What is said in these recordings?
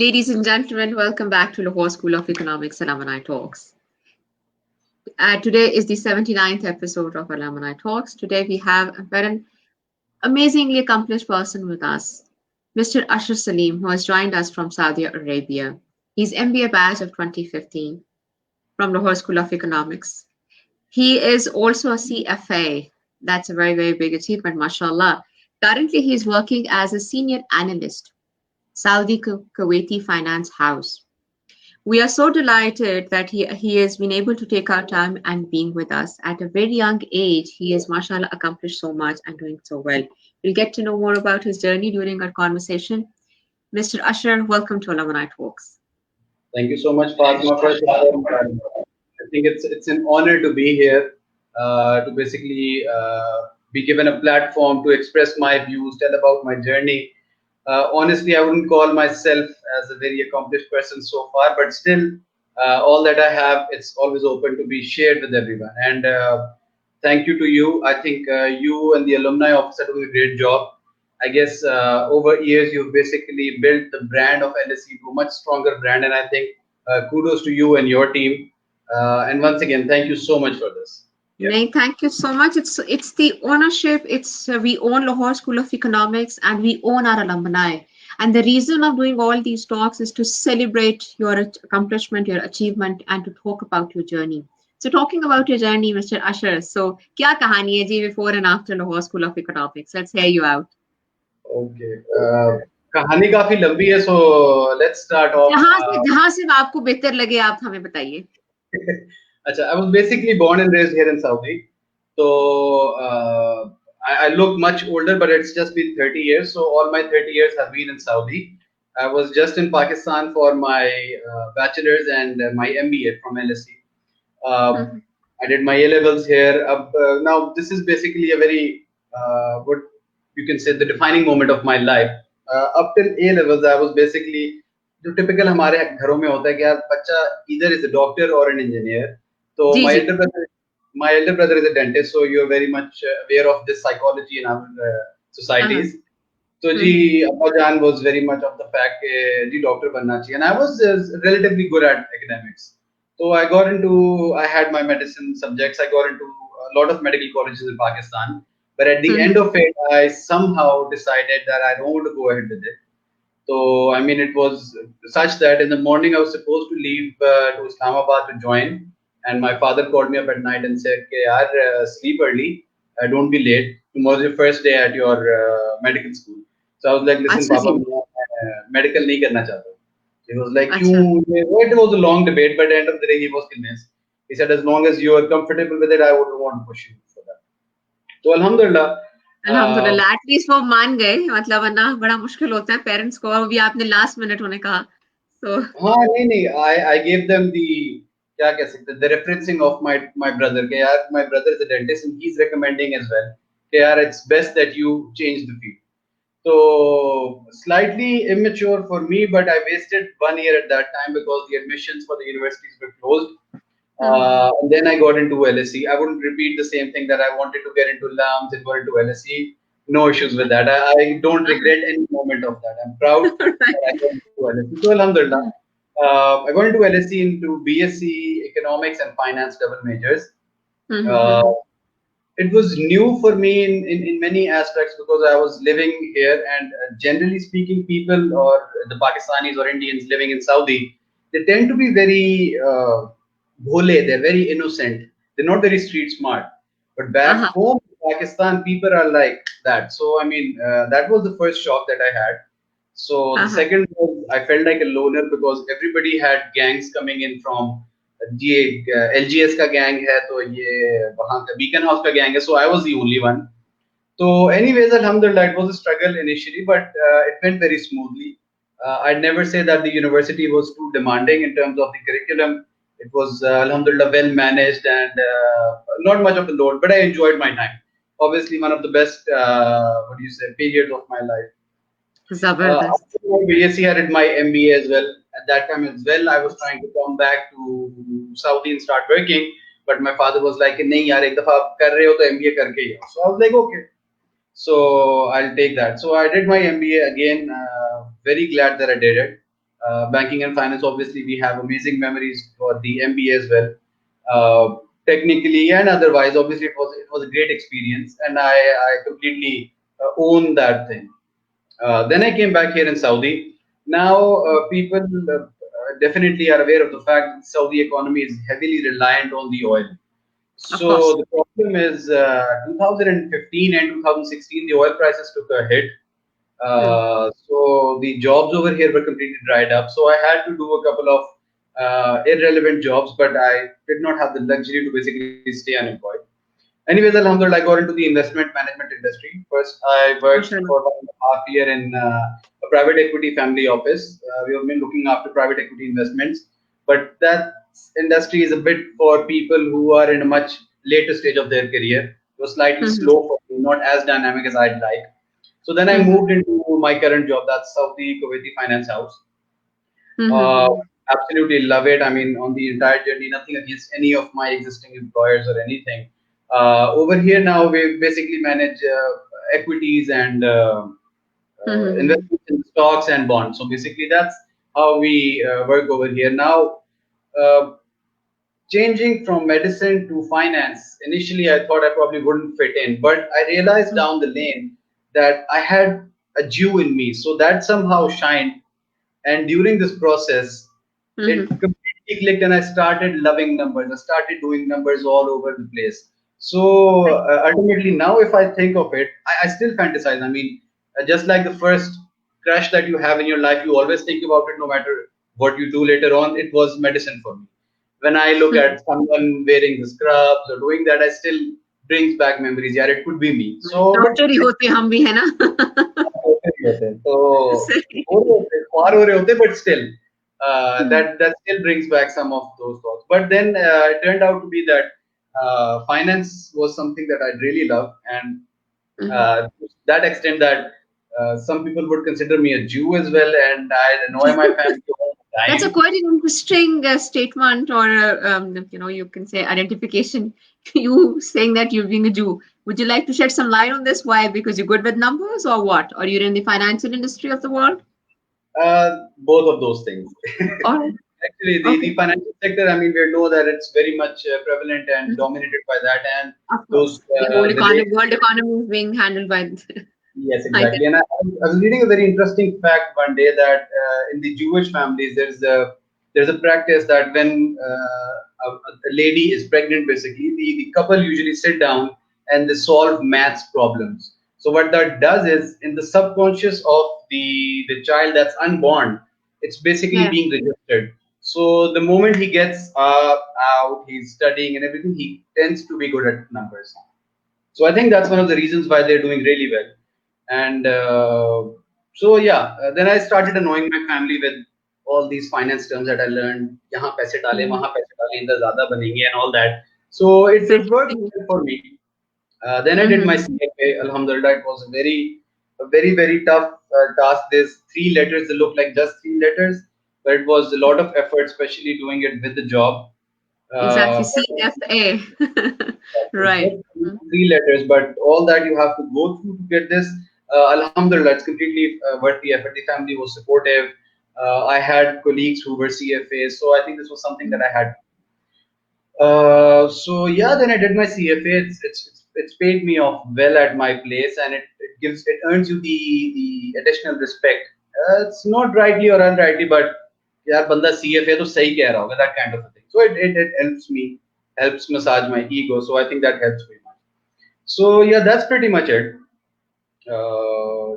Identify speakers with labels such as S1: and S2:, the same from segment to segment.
S1: Ladies and gentlemen, welcome back to Lahore School of Economics Alumni Talks. Today is the 79th episode of Alumni Talks. Today we have a very amazingly accomplished person with us, Mr. Ashar Saleem, who has joined us from Saudi Arabia. He's MBA batch of 2015 from Lahore School of Economics. He is also a CFA. That's a very, very big achievement, mashallah. Currently, he's working as a senior analyst, Saudi Kuwaiti Finance House. We are so delighted that he has been able to take our time and being with us. At a very young age, he has, mashallah, accomplished so much and doing so well. We'll get to know more about his journey during our conversation. Mr. Ashar, welcome to Alumni Talks.
S2: Thank you so much, Fatima. First of all, I think it's an honor to be here, to basically be given a platform to express my views, tell about my journey. Honestly, I wouldn't call myself as a very accomplished person so far, but still, all that I have, it's always open to be shared with everyone. And thank you to you. I think you and the alumni office are doing a great job. I guess over years you've basically built the brand of LSE to a much stronger brand, and I think kudos to you and your team. And once again, thank you so much for this.
S1: Yeah. Thank you so much. It's the ownership. It's we own Lahore School of Economics and we own our alumni. And the reason of doing all these talks is to celebrate your accomplishment, your achievement, and to talk about your journey. So talking about your journey, Mr. Ashar. So क्या कहानी है जी before and after Lahore School of Economics? Let's hear you out.
S2: Okay. कहानी काफी लंबी है, so let's start off.
S1: जहाँ से आपको बेहतर लगे आप हमें बताइए.
S2: Achha, I was basically born and raised here in Saudi. So I look much older, but it's just been 30 years. So all my 30 years have been in Saudi. I was just in Pakistan for my bachelor's and my MBA from LSE. I did my A-levels here. Now, this is basically a very, what you can say, the defining moment of my life. Up till A-levels, I was basically, जो typical हमारे घरों में होता है कि यार बच्चा either is a doctor or an engineer. So my elder brother is a dentist, so you're very much aware of this psychology in our societies. So ji Abba Jan was very much of the fact that ji doctor banna chahiye, and I was relatively good at academics. So I had my medicine subjects. I got into a lot of medical colleges in Pakistan. But at the end of it, I somehow decided that I don't want to go ahead with it. So, I mean, it was such that in the morning I was supposed to leave to Islamabad to join. And my father called me up at night and said, "Yaar, sleep early. Don't be late. Tomorrow's your first day at your medical school." So I was like, "Listen, Papa, medical nahi karna chahta." He was like, it was a long debate, but at the end of the day, he was convinced. He said, "As long as you are comfortable with it, I wouldn't want to push you for that." So, Alhamdulillah.
S1: अल्हम्दुलिल्लाह at least वो मान गए, मतलब वरना बड़ा मुश्किल होता है पेरेंट्स को, और भी आपने लास्ट मिनट उन्हें कहा. So
S2: हाँ नहीं I gave them the क्या कह सकते the referencing of my brother कि यार my brother is a dentist and he's recommending as well कि यार it's best that you change the field. So slightly immature for me, but I wasted 1 year at that time because the admissions for the universities were closed. And then I got into LSE. I wouldn't repeat the same thing that I wanted to get into LAMS and got into LSE. No issues with that. I don't regret any moment of that. I'm proud that I got into LSE. So Alhamdulillah. I got into LSE into BSc Economics and Finance double majors. It was new for me in many aspects because I was living here, and generally speaking, people or the Pakistanis or Indians living in Saudi, they tend to be very bhole, they're very innocent, they're not very street smart. But back home in Pakistan, people are like that. So I mean, that was the first shock that I had. So the second was I felt like a loner because everybody had gangs coming in from ये LGS का gang है, तो ये वहाँ का beacon house का gang है. So I was the only one. So anyways, alhamdulillah, it was a struggle initially, but it went very smoothly. I'd never say that the university was too demanding in terms of the curriculum. It was alhamdulillah well managed and not much of a load, but I enjoyed my time. Obviously, one of the best periods of my life.
S1: Zabardast.
S2: BSc, I did my MBA as well. At that time as well, I was trying to come back to Saudi and start working, but my father was like, "नहीं यार, एक दफा आप कर रहे हो तो MBA करके ही आओ." So I was like, "Okay." So I'll take that. So I did my MBA again. Very glad that I did it. Banking and finance, obviously, we have amazing memories for the MBA as well. Uh, Technically and otherwise, obviously, it was a great experience, and I completely own that thing. Then I came back here in Saudi. Now, people definitely are aware of the fact that Saudi economy is heavily reliant on the oil.
S1: Of course.
S2: So the problem is 2015 and 2016, the oil prices took a hit.
S1: Hmm.
S2: So the jobs over here were completely dried up. So I had to do a couple of irrelevant jobs, but I did not have the luxury to basically stay unemployed. Anyways, Alhamdulillah, I got into the investment management industry. First, I worked
S1: Mashallah.
S2: for 1.5 year in a private equity family office. We have been looking after private equity investments, but that industry is a bit for people who are in a much later stage of their career. It was slightly
S1: Hmm.
S2: slow for me, not as dynamic as I'd like. So then I
S1: Hmm.
S2: moved into my current job. That's Saudi Kuwaiti Finance House. Uh,
S1: Hmm.
S2: Absolutely love it. I mean, on the entire journey, nothing against any of my existing employers or anything. Over here now, we basically manage equities and
S1: Hmm.
S2: investments in stocks and bonds. So basically, that's how we work over here. Now, uh, changing from medicine to finance, initially I thought I probably wouldn't fit in, but I realized down the lane that I had a Jew in me. So that somehow shined, and during this process, it
S1: Hmm.
S2: completely clicked, and I started loving numbers. I started doing numbers all over the place. So ultimately, now if I think of it, I still fantasize. I mean, just like the first crush that you have in your life, you always think about it no matter what you do later on. It was medicine for me. When I look at someone wearing the scrubs or doing that, I still brings back memories. Yeah, it could be me. So, but
S1: doctor ही होते हम भी है ना.
S2: होते नहीं होते तो
S1: सही.
S2: हो रहे होते far हो रहे होते but still that still brings back some of those thoughts but then it turned out to be that finance was something that I really love and to that extent that some people would consider me a Jew as well and I annoy my family all the
S1: That's a
S2: time.
S1: quite an interesting statement, or you can say identification. You saying that you're being a Jew. Would you like to shed some light on this? Why? Because you're good with numbers, or what? Or you're in the financial industry of the world?
S2: Both of those things.
S1: All right.
S2: Actually, the
S1: Okay.
S2: financial sector, I mean, we know that it's very much prevalent and
S1: Mhm.
S2: dominated by that, and
S1: Of
S2: those
S1: course, the whole
S2: the rate.
S1: economy, world economy is being handled by.
S2: Yes,
S1: I guess.
S2: exactly. And I was reading a very interesting fact one day that in the Jewish families, there's a practice that when a lady is pregnant, basically, the couple usually sit down and they solve maths problems. So what that does is, in the subconscious of the child that's unborn, it's basically
S1: Yeah.
S2: being registered. So the moment he gets out, he's studying and everything, he tends to be good at numbers. So I think that's one of the reasons why they're doing really well. And so yeah, then I started annoying my family with all these finance terms that I learned. यहाँ पैसे डालें,
S1: Mhm.
S2: वहाँ पैसे डालें, इधर ज़्यादा बनेंगे and all that. So it
S1: Sahi,
S2: worked
S1: sahi.
S2: well for me. Then I did my
S1: Mhm.
S2: CFA. Alhamdulillah, it was a very tough task. There's three letters that look like just three letters, but it was a lot of effort, especially doing it with the job.
S1: Exactly.
S2: But
S1: CFA.
S2: it's
S1: Right.
S2: just three letters, but all that you have to go through to get this, Alhamdulillah, it's completely worth the effort. The family was supportive. I had colleagues who were CFAs, so I think this was something that I had. So yeah, then I did my CFA. It's paid me off well at my place, and it earns you the additional respect. It's not rightly or unrightly, but यार बंदा CFA तो सही कह रहा होगा, that kind of a thing. So it helps me, helps massage my ego. So I think that helps me much. So yeah, that's pretty much it.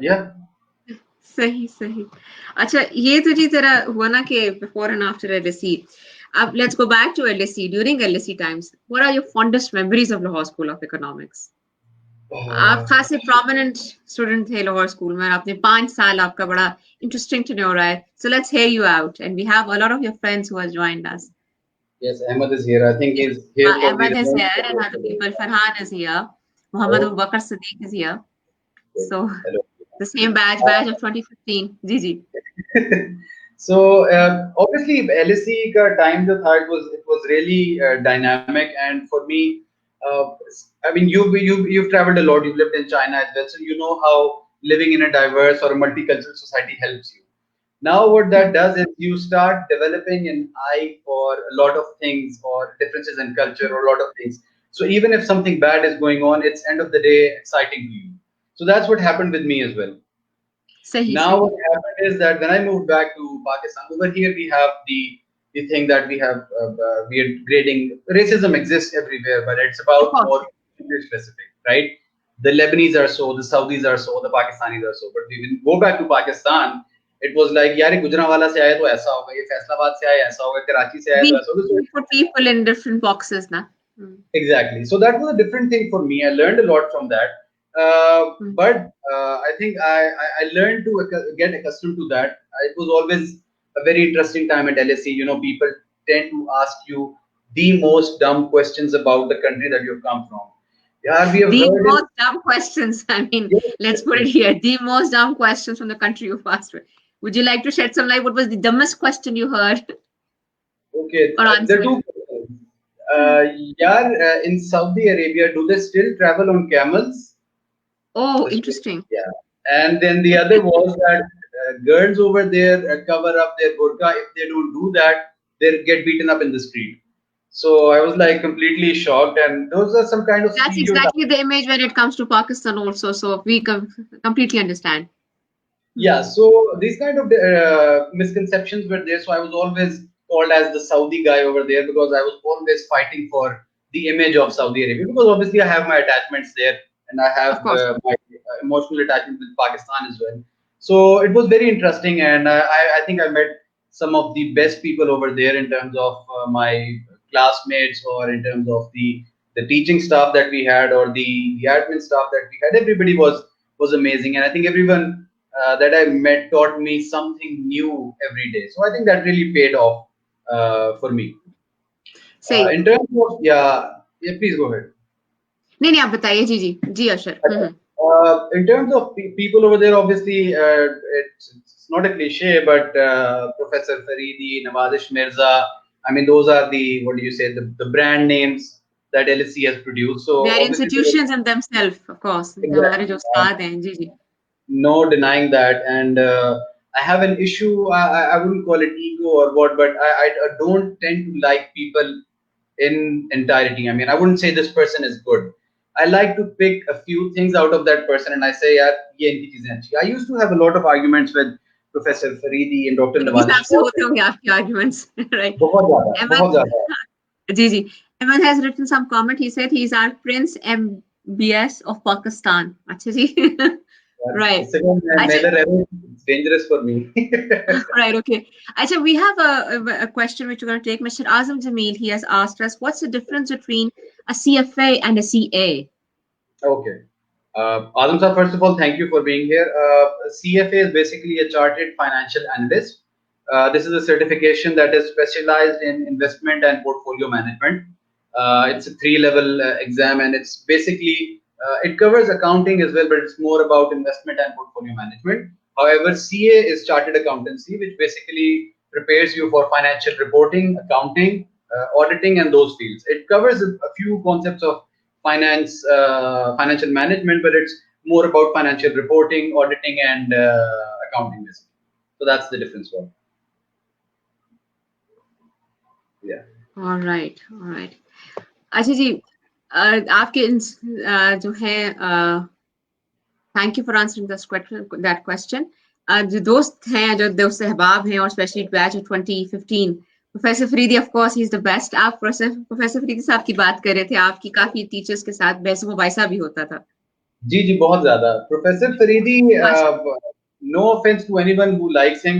S2: Yeah.
S1: सही सही. अच्छा, ये तो जी तेरा हुआ ना कि before and after LSE. अब let's go back to LSE. During LSE times, what are your fondest memories of Lahore School of Economics? आप
S2: Uh,
S1: खासे prominent student थे लाहौर स्कूल में और आपने 5 साल आपका बड़ा interesting tenure रहा है. So let's hear you out, and we have a lot of your friends who have joined us.
S2: yes, Ahmed is here. I think
S1: Yes.
S2: he's here for the
S1: Ahmed is here, and
S2: remainder
S1: other
S2: of the
S1: people. Farhan is here. Muhammad Abu
S2: day.
S1: Bakr Siddiq is here.
S2: Okay.
S1: So
S2: Hello.
S1: the same batch of 2015. Gigi.
S2: So obviously LSE का time जो था it was really dynamic and for me uh, I mean you've traveled a lot, you've lived in China as well, so you know how living in a diverse or a multicultural society helps you. Now what that does is you start developing an eye for a lot of things or differences in culture or a lot of things. So even if something bad is going on, it's end of the day exciting to you. So that's what happened with me as well.
S1: Sahi,
S2: Now what
S1: sahi.
S2: happened is that when I moved back to Pakistan, over here we have the thing that we have we are grading. Racism exists everywhere, but it's
S1: Of
S2: about
S1: course.
S2: more specific, right? The Lebanese are so, the Saudis are so, the Pakistanis are so. But when we go back to Pakistan, it was like यार ये गुजरांवाला से आए तो ऐसा होगा, ये फैसलाबाद से आए ऐसा होगा, कराची से आए तो ऐसा होगा. So
S1: We put people in different boxes now.
S2: exactly. So that was a different thing for me. I learned a lot from that. But I think I learned to get accustomed to that. It was always a very interesting time at LSE. You know, people tend to ask you the most dumb questions about the country that you've come from. Yeah, we have
S1: The
S2: heard it.
S1: most dumb questions. I mean,
S2: Yes,
S1: let's
S2: yes,
S1: put it
S2: yes.
S1: here. The most dumb questions from the country you've asked. Would you like to shed some light? What was the dumbest question you heard
S2: Okay,
S1: or
S2: there are
S1: answered?
S2: two questions. In Saudi Arabia, do they still travel on camels?
S1: Oh,
S2: This was,
S1: interesting.
S2: yeah. And then the other was that girls over there cover up their burqa. If they don't do that, they get beaten up in the street. So I was like completely shocked. And those are some kind of
S1: That's
S2: stereotypes.
S1: exactly the image when it comes to Pakistan also. So we completely understand.
S2: Yeah, so these kind of misconceptions were there. So I was always called as the Saudi guy over there because I was always fighting for the image of Saudi Arabia because obviously I have my attachments there and I
S1: Of
S2: have
S1: course.
S2: my emotional attachment with Pakistan as well. So it was very interesting, and I think I met some of the best people over there in terms of my classmates or in terms of the teaching staff that we had or the admin staff that we had. Everybody was amazing, and I think everyone that I met taught me something new every day. So I think that really paid off for me.
S1: Say,
S2: In terms of yeah, please go ahead.
S1: नहीं नहीं आप बताइए जी जी जी अशर
S2: In terms of people over there, obviously, it's not a cliche, but Professor Faridi, Nawazish Mirza, I mean, those are the, what do you say, the brand names that LSE has produced.
S1: they
S2: So
S1: are
S2: obviously,
S1: institutions in themselves of course हमारे
S2: exactly.
S1: जो उस्ताद हैं जी जी
S2: No denying that. And I have an issue. I wouldn't call it ego or what, but I don't tend to like people in entirety. I mean, I wouldn't say this person is good. I like to pick a few things out of that person and I say, yeah, ये इनकी चीजें अच्छी. I used to have a lot of arguments with Professor Faridi and Dr.
S1: इस
S2: Nawazish.
S1: हिसाब से होते होंगे आपके arguments right
S2: बहुत ज्यादा, बहुत
S1: Ahmed
S2: ज्यादा.
S1: जी जी Ahmed has written some comment he said he is our Prince MBS of Pakistan अच्छा जी right
S2: Second,
S1: अच्छा
S2: neither ever. It's dangerous for me.
S1: right okay अच्छा we have a question which we're going to take Mr. Azam Jamil he has asked us what's the difference between a CFA and a CA
S2: Okay. Adam sir, first of all, thank you for being here. CFA is basically a chartered financial analyst. This is a certification that is specialized in investment and portfolio management. It's a three-level exam, and it's basically it covers accounting as well, but it's more about investment and portfolio management. However, CA is chartered accountancy, which basically prepares you for financial reporting, accounting, auditing, and those fields. It covers a few concepts of financial management, but it's more about financial reporting, auditing, and accounting. Basically. So that's the difference. For yeah.
S1: all right अच्छा जी आपके जो है thank you for answering that question जो दोस्त हैं जो दोस्त अहबाब हैं और specially batch 2015 professor Faridi of course he is the best आप प्रोफेसर फरीदी साहब की बात कर रहे थे आपकी काफी टीचर्स के साथ बहस मुबाइसा भी होता था
S2: जी जी बहुत ज़्यादा professor Faridi no offense to anyone who likes him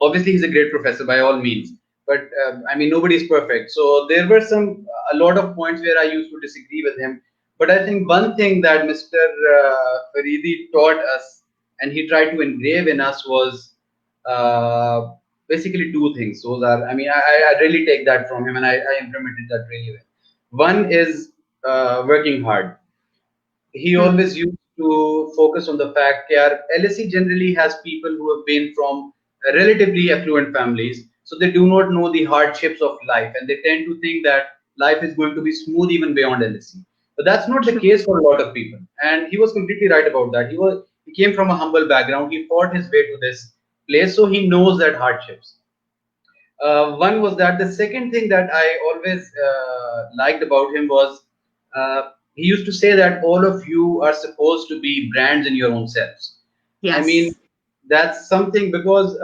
S2: obviously he's a great professor by all means but I mean nobody is perfect so there were a lot of points where I used to disagree with him but I think one thing that Mr. Faridi taught us and he tried to engrave in us was uh, basically two things those are I mean I really take that from him and I implemented that really well one is working hard he always used to focus on the fact that LSE generally has people who have been from relatively affluent families, so they do not know the hardships of life, and they tend to think that life is going to be smooth even beyond LSE. But that's not the case for a lot of people, and he was completely right about that. He came from a humble background. He fought his way to this. place, so he knows that hardships. One was that. The second thing that I always liked about him was he used to say that all of you are supposed to be brands in your own selves. I mean,
S1: Yes.
S2: that's something because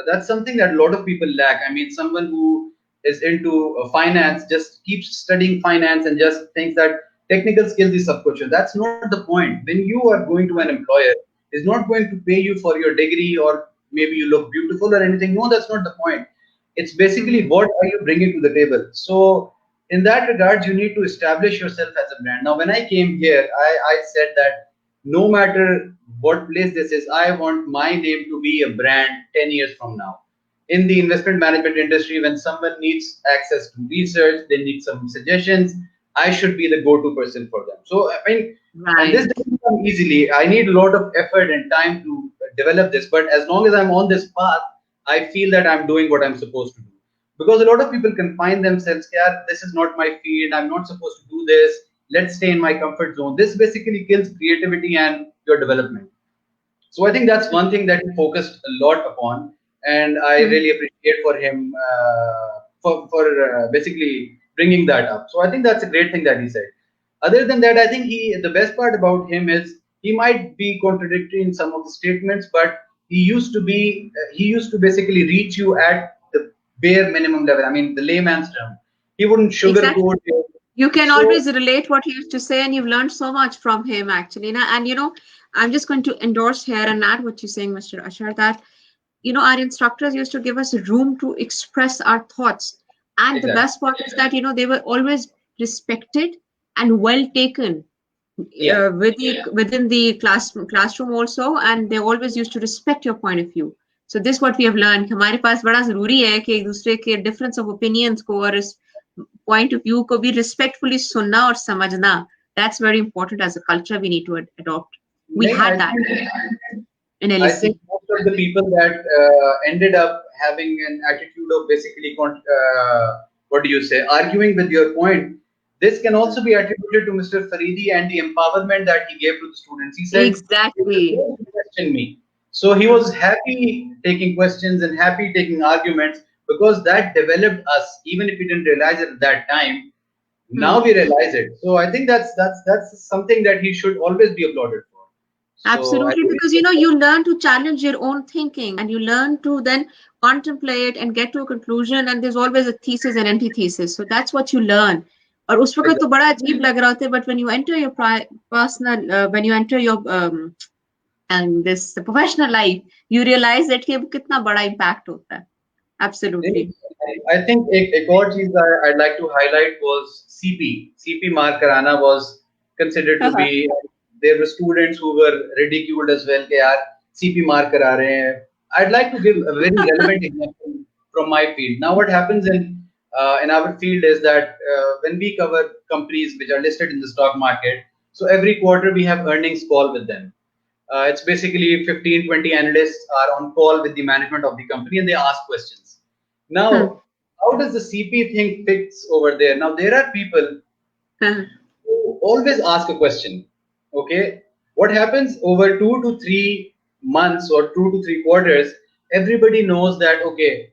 S2: that's something that a lot of people lack. I mean, someone who is into finance just keeps studying finance and just thinks that technical skills is sub kuch. That's not the point. When you are going to an employer, is not going to pay you for your degree or maybe you look beautiful or anything. No, that's not the point. It's basically
S1: Mhm.
S2: what are you bringing to the table. So in that regard, you need to establish yourself as a brand. Now, when I came here, I said that no matter what place this is, I want my name to be a brand 10 years from now. In the investment management industry, when someone needs access to research, they need some suggestions, I should be the go-to person for them. So, I mean, and this
S1: Right.
S2: doesn't come easily. I need a lot of effort and time to develop this. But as long as I'm on this path, I feel that I'm doing what I'm supposed to do. Because a lot of people confine themselves, yeah, this is not my field, I'm not supposed to do this, let's stay in my comfort zone. This basically kills creativity and your development. So I think that's one thing that he focused a lot upon, and I
S1: Mhm.
S2: really appreciate for him for basically bringing that up. So I think that's a great thing that he said. Other than that, I think the best part about him is he might be contradictory in some of the statements, but he used to basically reach you at the bare minimum level. I mean, the layman's term. He wouldn't
S1: Exactly.
S2: sugarcoat it.
S1: You can
S2: So
S1: always relate what he used to say, and you've learned so much from him, actually. And I'm just going to endorse here and add what you're saying, Mr. Ashar, that our instructors used to give us room to express our thoughts. And the
S2: exactly,
S1: best part is that, they were always respected and well taken
S2: yeah.
S1: within the classroom also, and they always used to respect your point of view. So this what we have learned. हमारे पास बड़ा जरूरी है कि एक दूसरे के difference of opinions को और इस point of view को भी respectfully सुनना और समझना. That's very important as a culture we need to adopt. We
S2: Nahin,
S1: had that in
S2: I think
S1: LSE.
S2: most of the people that ended up having an attitude of basically, what do you say, arguing with your point, this can also be attributed to Mr. Faridi and the empowerment that he gave to the students. He said,
S1: Exactly.
S2: "Don't question me." So he was happy taking questions and happy taking arguments because that developed us, even if we didn't realize it at that time.
S1: Hmm.
S2: Now we realize it. So I think that's something that he should always be applauded for. So I
S1: Absolutely,
S2: really
S1: because you learn to challenge your own thinking and you learn to then contemplate and get to a conclusion, and there's always a thesis and antithesis. So that's what you learn. और उस वक्त तो बड़ा अजीब लग रहा होता है, but when you enter your personal when you enter your and this professional life, you realize that कि कितना बड़ा impact होता है.
S2: नहीं,
S1: Absolutely.
S2: I think एक और चीज I'd like to highlight was CP. CP mark कराना was considered to be. There were students who were ridiculed as well कि यार CP mark करा रहे हैं. I'd like to give a very relevant example from my field. Now, what happens in our field is that when we cover companies which are listed in the stock market, so every quarter we have earnings call with them. It's basically 15, 20 analysts are on call with the management of the company and they ask questions.
S1: Hmm.
S2: Now, how does the CP thing fits over there? Now, there are people
S1: Hmm.
S2: who always ask a question. Okay, what happens over 2 to 3 months or 2 to 3 quarters? Everybody knows that, okay,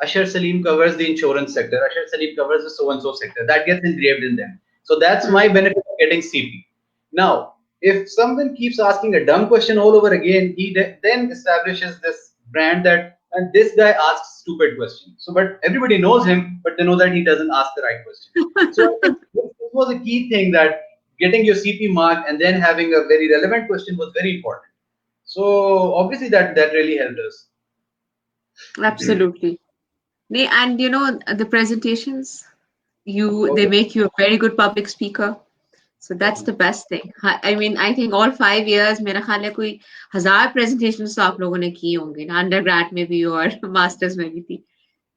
S2: Ashar Saleem covers the insurance sector, Ashar Saleem covers the so and so sector. That gets engraved in them. So that's
S1: Hmm.
S2: my benefit of getting CP. Now, if someone keeps asking a dumb question all over again, he then establishes this brand that, and this guy asks stupid questions. So, but everybody knows him, but they know that he doesn't ask the right question. So, I think this was a key thing, that getting your CP mark and then having a very relevant question was very important. So, obviously, that really helped us.
S1: Absolutely. And the presentations, they
S2: Okay.
S1: make you a very good public speaker. So that's the
S2: Definitely.
S1: best thing. I mean, I think all 5 years, मेरा ख्याल है कोई 1000 presentations तो आप लोगों ने की होंगी ना, undergrad में भी और masters में भी थी.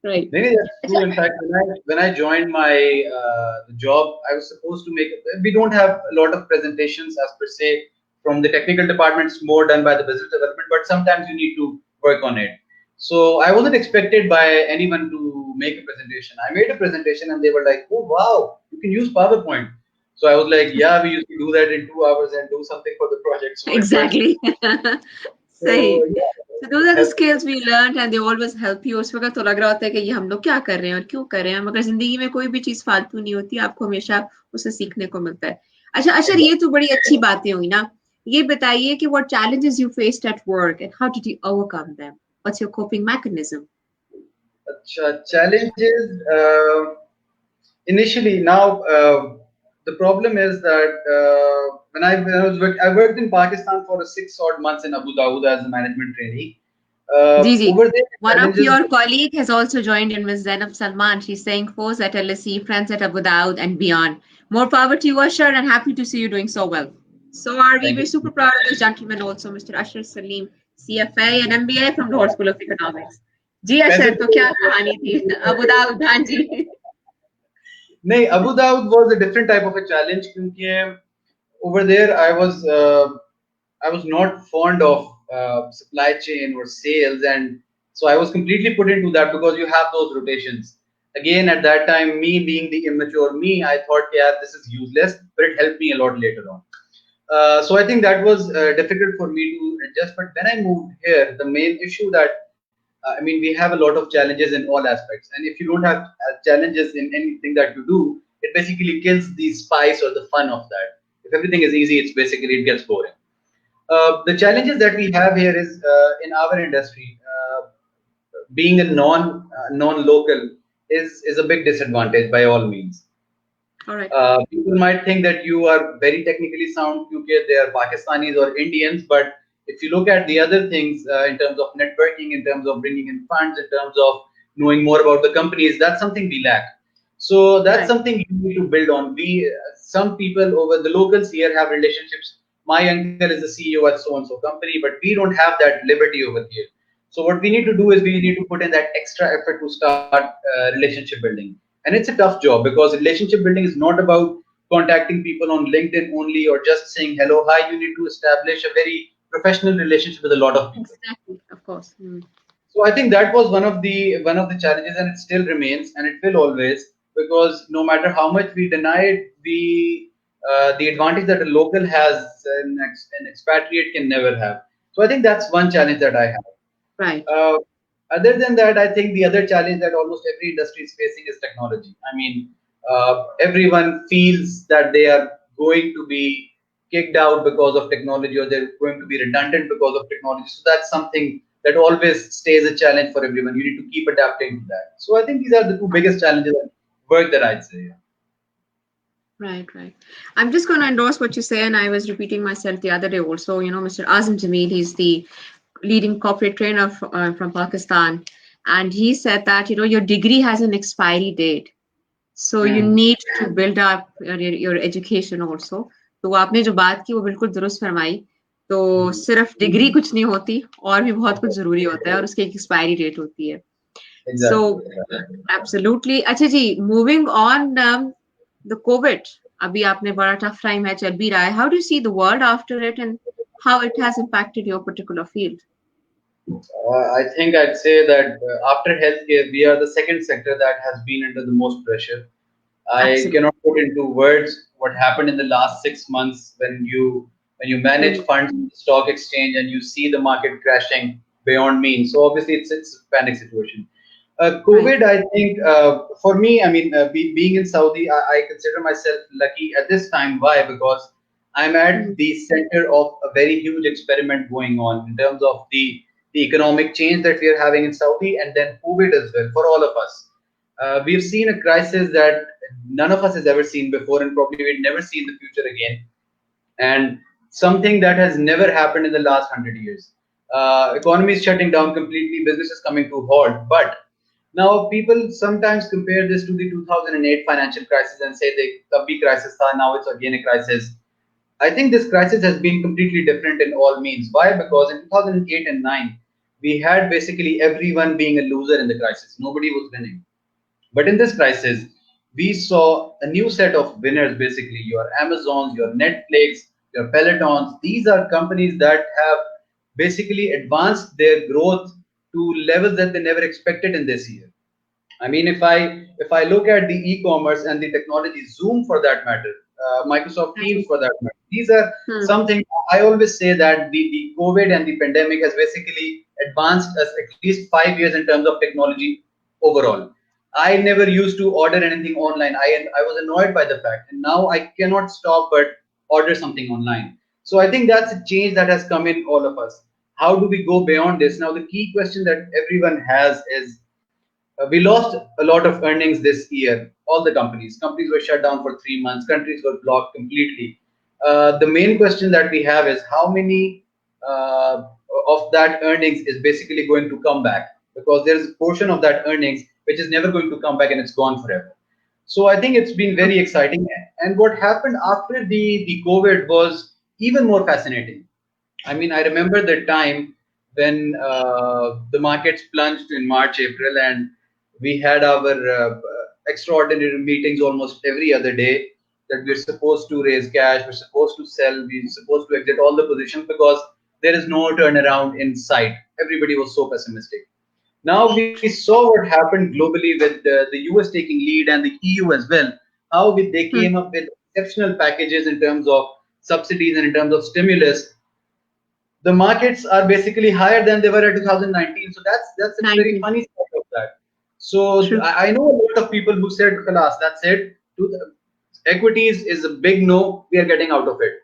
S1: Right.
S2: Maybe that's true. In fact, when I joined my the job, I was supposed to make. We don't have a lot of presentations as per se from the technical department. It's more done by the business development, but sometimes you need to work on it. So I wasn't expected by anyone to make a presentation. I made a presentation, and they were like, "Oh wow, you can use PowerPoint." So I was like, "Yeah, we used to do that in 2 hours and do something for the project." So it works.
S1: Exactly.
S2: So
S1: Saeed.
S2: yeah.
S1: So those are the
S2: help.
S1: skills we learned and they always help you. उस वक्त तो लग रहा होता है कि ये हम लोग क्या कर रहे हैं और क्यों कर रहे हैं, मगर जिंदगी में कोई भी चीज फालतू नहीं होती, आपको हमेशा उसे सीखने को मिलता है. अच्छा अशर, ये तो बड़ी अच्छी बातें हुई ना. ये बताइए कि what challenges you faced at work and how did you overcome them? What's your coping mechanism?
S2: Acha, challenges. Initially, now the problem is that when I I worked in Pakistan for 6 odd months in Abu Dhabi as a management trainee.
S1: Ji ji.
S2: Over there,
S1: One of
S2: challenges.
S1: your colleague has also joined in, Ms. Zainab Salman. She's saying foes at LSE, friends at Abu Dhabi and beyond. More power to you, Ashar, and happy to see you doing so well. So are we.
S2: Thank
S1: We're
S2: you.
S1: super proud of this gentleman also, Mr. Ashar Saleem, CFA and MBA from the Lahore School of Economics. जी
S2: वैसे
S1: अशर, तो क्या
S2: तो
S1: कहानी थी Abu Dhabi? हाँ जी.
S2: नहीं, Abu Dhabi was a different type of a challenge क्योंकि over there I was not fond of supply chain or sales, and so I was completely put into that because you have those rotations. Again, at that time, me being the immature me, I thought, yeah, this is useless, but it helped me a lot later on. So I think that was difficult for me to adjust. But when I moved here, the main issue that I mean, we have a lot of challenges in all aspects, and if you don't have challenges in anything that you do, it basically kills the spice or the fun of that. If everything is easy, it's basically it gets boring. The challenges that we have here is in our industry, being a non-local is a big disadvantage by all means.
S1: All right.
S2: People might think that you are very technically sound because they are Pakistanis or Indians, but if you look at the other things in terms of networking, in terms of bringing in funds, in terms of knowing more about the companies, that's something we lack. So that's
S1: Right.
S2: something you need to build on. We some people over the locals here have relationships. My uncle is the CEO at so and so company, but we don't have that liberty over here. So what we need to do is we need to put in that extra effort to start relationship building, and it's a tough job because relationship building is not about contacting people on LinkedIn only or just saying hello, hi. You need to establish a very professional relationship with a lot of people.
S1: Exactly. Of course.
S2: So I think that was one of the challenges, and it still remains, and it will always, because no matter how much we deny it, we the advantage that a local has, an expatriate can never have. So I think that's one challenge that I have.
S1: Right.
S2: Uh, Other than that, I think the other challenge that almost every industry is facing is technology. I mean, everyone feels that they are going to be kicked out because of technology, or they're going to be redundant because of technology. So that's something that always stays a challenge for everyone. You need to keep adapting to that. So I think these are the two biggest challenges at work that I'd say.
S1: Right, right. I'm just going to endorse what you say, and I was repeating myself the other day also. Mr. Azim Jamil, he's the leading corporate trainer from Pakistan, and he said that your degree has an expiry date, so you
S2: Hmm.
S1: need to build up your education also. तो वो आपने जो बात की वो बिल्कुल दुरुस्त फरमाई. तो सिर्फ डिग्री कुछ नहीं होती, और भी बहुत कुछ जरूरी होता है, और उसकी एक एक्सपायरी डेट होती है. So
S2: Exactly.
S1: absolutely. अच्छा जी, moving on, the COVID. अभी आपने बड़ा tough time है, चल भी रहा है. How do you see the world after it and how it has impacted your particular field?
S2: I think I'd say that after healthcare, we are the second sector that has been under the most pressure. I
S1: Absolutely.
S2: cannot put into words what happened in the last 6 months when you manage
S1: Mm,
S2: funds in the stock exchange and you see the market crashing beyond means. So obviously it's a panic situation.
S1: right.
S2: COVID, I think for me, I mean, being in Saudi, I consider myself lucky at this time. Why? Because I'm at
S1: Mm,
S2: the center of a very huge experiment going on in terms of the economic change that we are having in Saudi, and then COVID as well for all of us. We've seen a crisis that none of us has ever seen before, and probably we'd never see in the future again. And something that has never happened in the last 100 years. Economy is shutting down completely, business is coming to halt. But now people sometimes compare this to the 2008 financial crisis and say the Kabhi crisis tha, now it's again a crisis. I think this crisis has been completely different in all means. Why? Because in 2008 and 9, we had basically everyone being a loser in the crisis. Nobody was winning. But in this crisis, we saw a new set of winners basically. Your Amazons, your Netflix, your Pelotons. These are companies that have basically advanced their growth to levels that they never expected in this year. I mean, if I look at the e-commerce and the technology, Zoom for that matter, Microsoft Teams
S1: Right.
S2: for that matter. These are
S1: Hmm.
S2: something I always say that the COVID and the pandemic has basically advanced us at least 5 years in terms of technology overall. I never used to order anything online. I was annoyed by the fact, and now I cannot stop but order something online. So I think that's a change that has come in all of us. How do we go beyond this? Now, the key question that everyone has is we lost a lot of earnings this year. All the companies were shut down for 3 months. Countries were blocked completely. The main question that we have is how many uh, of that earnings is basically going to come back, because there is a portion of that earnings which is never going to come back and it's gone forever. So I think it's been very exciting. And what happened after the COVID was even more fascinating. I mean, I remember the time when the markets plunged in March, April, and we had our extraordinary meetings almost every other day, that we're supposed to raise cash, we're supposed to sell, we're supposed to exit all the positions because there is no turnaround in sight. Everybody was so pessimistic. Now we saw what happened globally with the US taking lead and the EU as well. How they
S1: Hmm.
S2: came up with exceptional packages in terms of subsidies and in terms of stimulus. The markets are basically higher than they were at 2019. So that's a very
S1: 19.
S2: funny side of that. So
S1: True.
S2: I know a lot of people who said, "Kalas, that's it. Equities is a big no. We are getting out of it."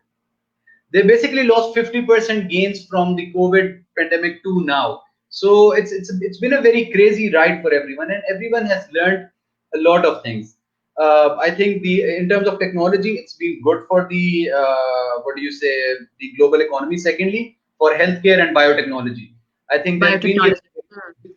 S2: They basically lost 50% gains from the COVID pandemic to now. So it's been a very crazy ride for everyone, and everyone has learned a lot of things. I think the in terms of technology, it's been good for the what do you say, the global economy. Secondly, for healthcare and biotechnology, I think they've been given,
S1: Biotechnology. Hmm.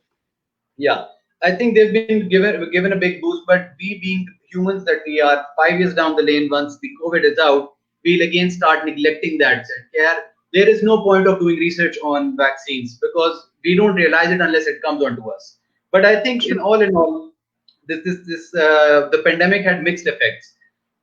S2: yeah, I think they've been given a big boost. But we, being the humans that we are, 5 years down the lane, once the COVID is out, we'll again start neglecting that. Yeah, there is no point of doing research on vaccines because we don't realize it unless it comes onto us. But I think
S1: True.
S2: in all, the pandemic had mixed effects,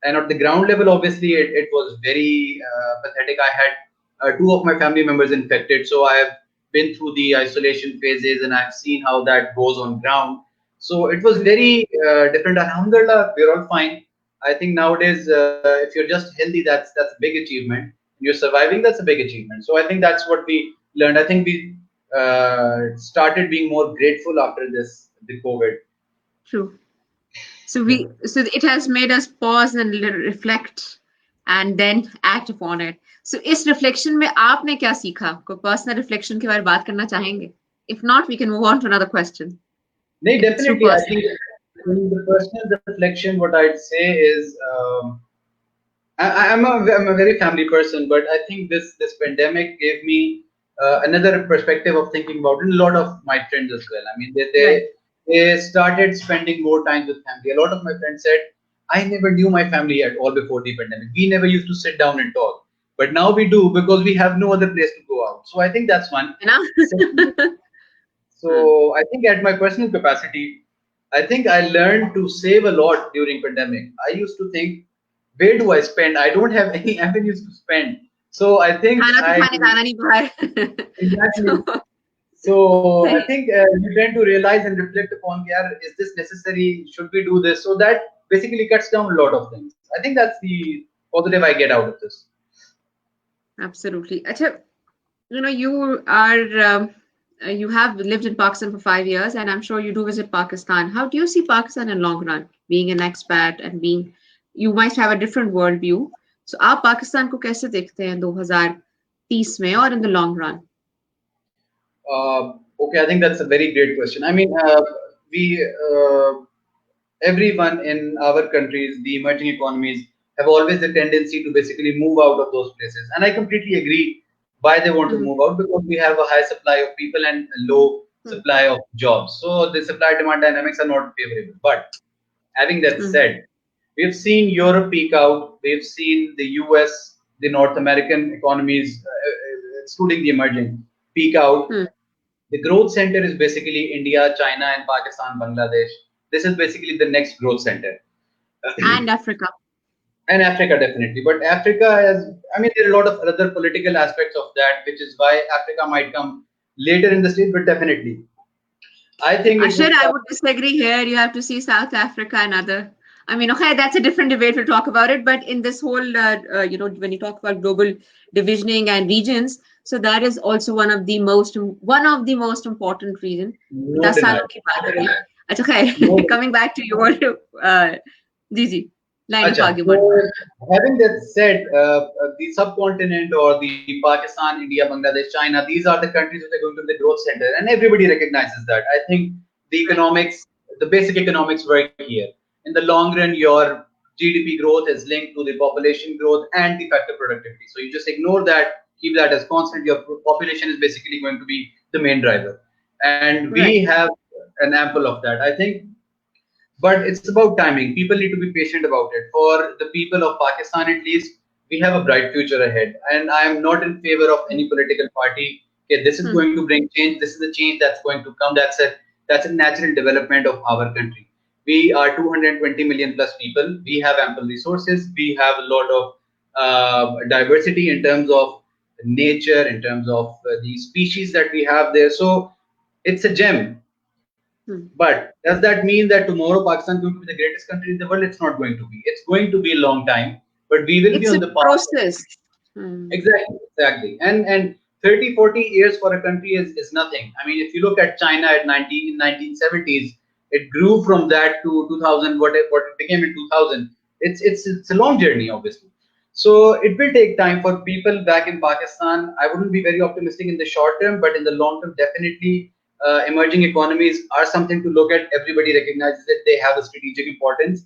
S2: and at the ground level, obviously, it was very pathetic. I had two of my family members infected, so I've been through the isolation phases and I've seen how that goes on ground. So it was
S1: Hmm.
S2: very different. Alhamdulillah, we're all fine. I think nowadays, if you're just healthy, that's a big achievement. You're surviving, that's a big achievement. So I think that's what we learned. I think we started being more grateful after the COVID.
S1: True. So
S2: Yeah.
S1: it has made us pause and reflect and then act upon it. So इस reflection में आपने क्या सीखा? कोई personal reflection के बारे में बात करना चाहेंगे? If not, we can move on to another question.
S2: No,
S1: If it's too
S2: definitely. I
S1: personal.
S2: think in the personal reflection, what I'd say is I'm a very family person, but I think this pandemic gave me another perspective of thinking about it. And a lot of my friends as well. I mean,
S1: Right.
S2: they started spending more time with family. A lot of my friends said, "I never knew my family at all before the pandemic. We never used to sit down and talk, but now we do because we have no other place to go out." So I think that's one.
S1: You know?
S2: Second,
S1: Hmm.
S2: so I think at my personal capacity, I think I learned to save a lot during pandemic. I used to think, where do I spend? I don't have any avenues to spend. So I think
S1: खाना तो
S2: I
S1: खाने जाना नहीं बाहर.
S2: exactly.
S1: So,
S2: So I
S1: सही.
S2: think you tend to realize and reflect upon, yeah, is this necessary? Should we do this? So that basically cuts down a lot of things. I think that's the positive I get out of this.
S1: Absolutely. अच्छा, you are you have lived in Pakistan for 5 years, and I'm sure you do visit Pakistan. How do you see Pakistan in long run, being an expat and being, you might have a different worldview. So आप पाकिस्तान को कैसे देखते हैं 2030 में और in the long run?
S2: Okay, I think that's a very great question. I mean, we everyone in our countries, the emerging economies, have always a tendency to basically move out of those places. And I completely agree why they want to
S1: Hmm.
S2: move out, because we have a high supply of people and a low
S1: Hmm.
S2: supply of jobs. So the supply demand dynamics are not favorable. But having that
S1: Hmm.
S2: said, we've seen Europe peak out, we've seen the US, the North American economies, excluding the emerging, peak out.
S1: Hmm.
S2: The growth center is basically India, China, and Pakistan, Bangladesh. This is basically the next growth center.
S1: And Africa.
S2: And Africa, definitely. But Africa has, I mean, there are a lot of other political aspects of that, which is why Africa might come later in the stage, but definitely. I think it
S1: Ashar,
S2: would
S1: I
S2: start.
S1: would disagree here. You have to see South Africa and other. I mean, okay, that's a different debate. We'll talk about it. But in this whole, when you talk about global divisioning and regions, so that is also one of the most important reason.
S2: No
S1: 10
S2: denial.
S1: सालों की बात है भाई. अच्छा, okay.
S2: No.
S1: Coming back to your, ji, line of
S2: Acha,
S1: argument.
S2: so having that said, the subcontinent or the Pakistan, India, Bangladesh, China, these are the countries which are going to be the growth center, and everybody recognizes that. I think the
S1: Right.
S2: economics, the basic economics work here. In the long run, your GDP growth is linked to the population growth and the factor productivity. So you just ignore that, keep that as constant. Your population is basically going to be the main driver, and we
S1: Right.
S2: have an ample of that. I think, but it's about timing. People need to be patient about it. For the people of Pakistan, at least, we have a bright future ahead. And I am not in favor of any political party. Okay, this is
S1: Hmm.
S2: going to bring change. This is the change that's going to come. That's a natural development of our country. We are 220 million plus people. We have ample resources. We have a lot of diversity in terms of nature, in terms of the species that we have there. So it's a gem.
S1: Hmm.
S2: But does that mean that tomorrow Pakistan is going to be the greatest country in the world? It's not going to be. It's going to be a long time, but we will be
S1: It's
S2: on
S1: a
S2: the path.
S1: process. Hmm.
S2: Exactly, exactly. And 30, 40 years for a country is nothing. I mean, if you look at China at 1970s, it grew from that to 2000, what it became in 2000. It's a long journey, obviously. So it will take time for people back in Pakistan. I wouldn't be very optimistic in the short term, but in the long term, definitely emerging economies are something to look at. Everybody recognizes that they have a strategic importance.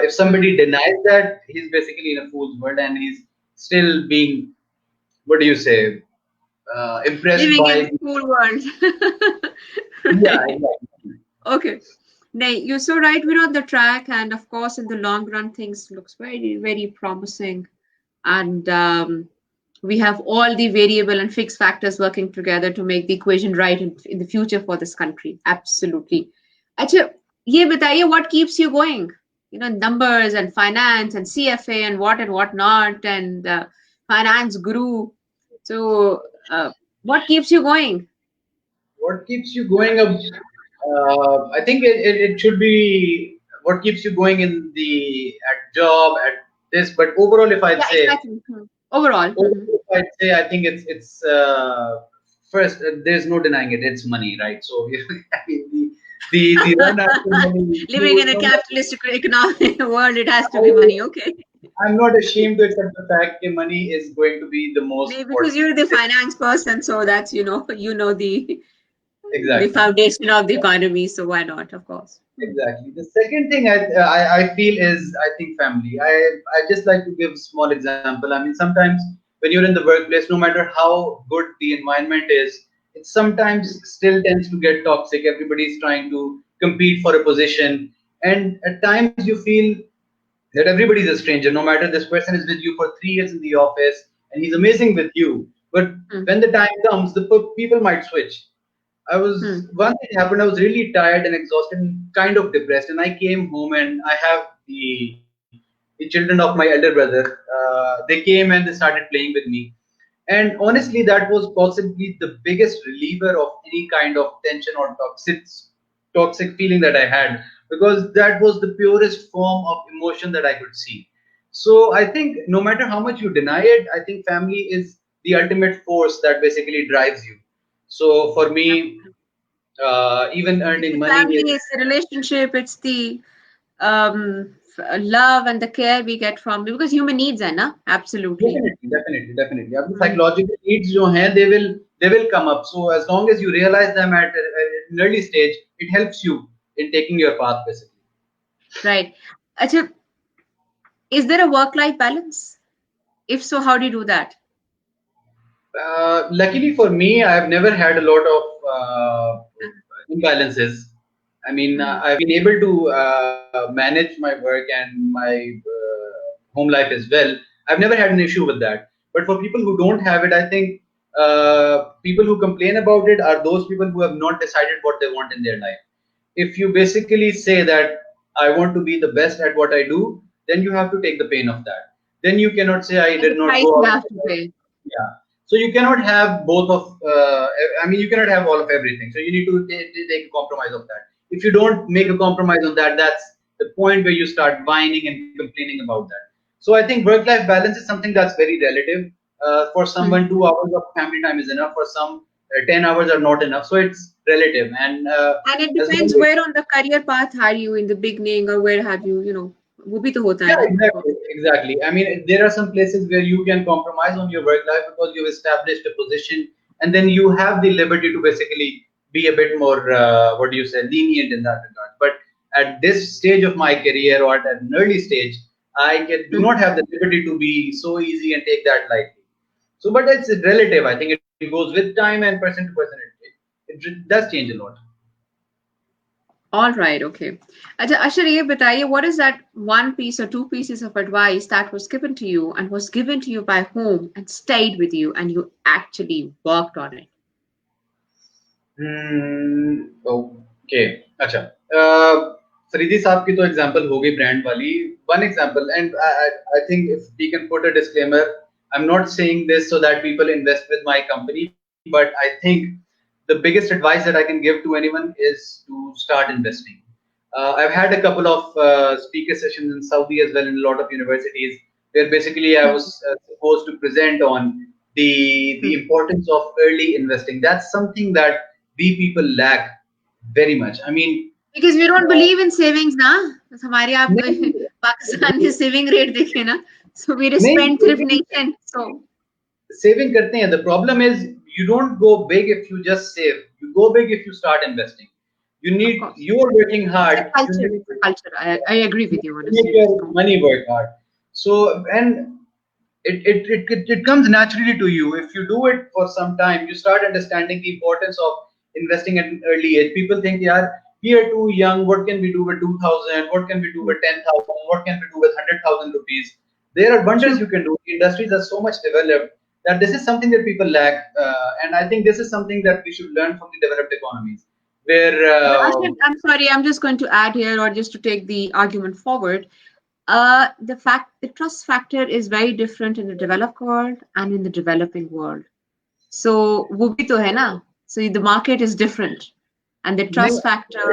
S2: If
S1: Hmm.
S2: somebody denies that, he's basically in a fool's world and he's still being, what do you say, impressed
S1: Living in
S2: by.
S1: school world.
S2: Yeah,
S1: Right.
S2: exactly.
S1: Okay. Now, you're so right. We're on the track, and of course, in the long run, things looks very, very promising. And we have all the variable and fixed factors working together to make the equation right in the future for this country. Absolutely. अच्छा, ये बताइए, what keeps you going? Numbers and finance and CFA and what not, and finance guru. So, what keeps you going?
S2: What keeps you going up? I think it should be what keeps you going in the at job at this. But overall, if I'd
S1: Yeah,
S2: say,
S1: exactly. Overall. Mhm.
S2: I think it's first. There's no denying it. It's money, right? So I mean, the run after money.
S1: Living
S2: You
S1: in a
S2: no
S1: capitalistic economic world, it has to be
S2: matter.
S1: money. Okay.
S2: I'm not ashamed to accept the fact that money is going to be the most
S1: Maybe because
S2: important.
S1: you're the finance person, so that's the
S2: Exactly.
S1: foundation of the economy. So why not? Of course. Hmm.
S2: Exactly. The second thing I feel is I think family. I just like to give small example. I mean sometimes when you're in the workplace, no matter how good the environment is, it sometimes still tends to get toxic. Everybody's trying to compete for a position, and at times you feel that everybody's a stranger. No matter this person is with you for 3 years in the office and he's amazing with you, but
S1: Hmm.
S2: when the time comes, the people might switch. I was
S1: Hmm.
S2: one thing happened. I was really tired and exhausted and kind of depressed. And I came home and I have the children of my elder brother. They came and they started playing with me. And honestly, that was possibly the biggest reliever of any kind of tension or toxic feeling that I had because that was the purest form of emotion that I could see. So I think no matter how much you deny it, I think family is the ultimate force that basically drives you. So for me, even
S1: It's
S2: earning
S1: the
S2: money
S1: family,
S2: is
S1: it's the relationship, it's the love and the care we get from because human needs are, na? Absolutely.
S2: definitely. अब
S1: Hmm.
S2: psychological needs जो हैं, they will come up. So as long as you realize them at an early stage, it helps you in taking your path basically.
S1: Right. Achha, is there a work-life balance? If so, how do you do that?
S2: Luckily for me, I've never had a lot of imbalances. I mean,
S1: Mm-hmm.
S2: I've been able to manage my work and my home life as well. I've never had an issue with that. But for people who don't have it, I think people who complain about it are those people who have not decided what they want in their life. If you basically say that I want to be the best at what I do, then you have to take the pain of that. Then you cannot say I
S1: And the
S2: did not
S1: price
S2: go
S1: you
S2: out.
S1: have to pay.
S2: Yeah. So you cannot have both of. I mean, you cannot have all of everything. So you need to take a compromise of that. If you don't make a compromise on that, the point where you start whining and complaining about that. So I think work-life balance is something that's very relative. For someone, 2 hours of family time is enough. For some, 10 hours are not enough. So it's relative, and
S1: And it
S2: as long
S1: depends
S2: as
S1: where on the career path are you in the beginning or where have you, वो भी तो होता है
S2: yeah,
S1: ना.
S2: exactly, exactly. I mean, there are some places where you can compromise on your work life because you've established a position, and then you have the liberty to basically be a bit more, what do you say, lenient in that regard. But at this stage of my career or at an early stage, do not have the liberty to be so easy and take that lightly. So, but it's relative. I think it goes with time and person to person. It does change a lot.
S1: All right, okay. अच्छा Ashar, ये बताइए, what is that one piece or two pieces of advice that was given to you and was given to you by whom and stayed with you and you actually worked on it?
S2: Okay अच्छा फरीदी साहब की तो example हो गई brand वाली one example and I think if we can put a disclaimer I am not saying this so that people invest with my company but I think the biggest advice that I can give to anyone is to start investing. I've had a couple of speaker sessions in Saudi as well in a lot of universities where basically I was supposed to present on the importance of early investing. That's something that we people lack very much. I mean,
S1: Because we don't believe in savings, ना. हमारे आप
S2: नहीं
S1: पाकिस्तान में saving rate देखे ना. So we're a
S2: नहीं
S1: spend thrift nation. So
S2: saving करते हैं. The problem is you don't go big if you just save. You go big if you start investing.
S1: of course,
S2: You are working
S1: it's a
S2: hard. You
S1: culture.
S2: need
S1: It's a culture. I agree with you on a
S2: make
S1: serious
S2: your
S1: note.
S2: money work hard. So, and it comes naturally to you. If you do it for some time, you start understanding the importance of investing at an early age. People think, yeah, we are too young. What can we do with 2,000? What can we do with 10,000? What can we do with 100,000 rupees? There are wonders
S1: True.
S2: you can do. Industries are so much developed that this is something that people lack. And I think this is something that we should learn from the developed economies where
S1: But Ashar, I'm sorry, I'm just going to add here, or just to take the argument forward. The trust factor is very different in the developed world and in the developing world. So वो भी तो है ना. So the market is different, and the trust factor.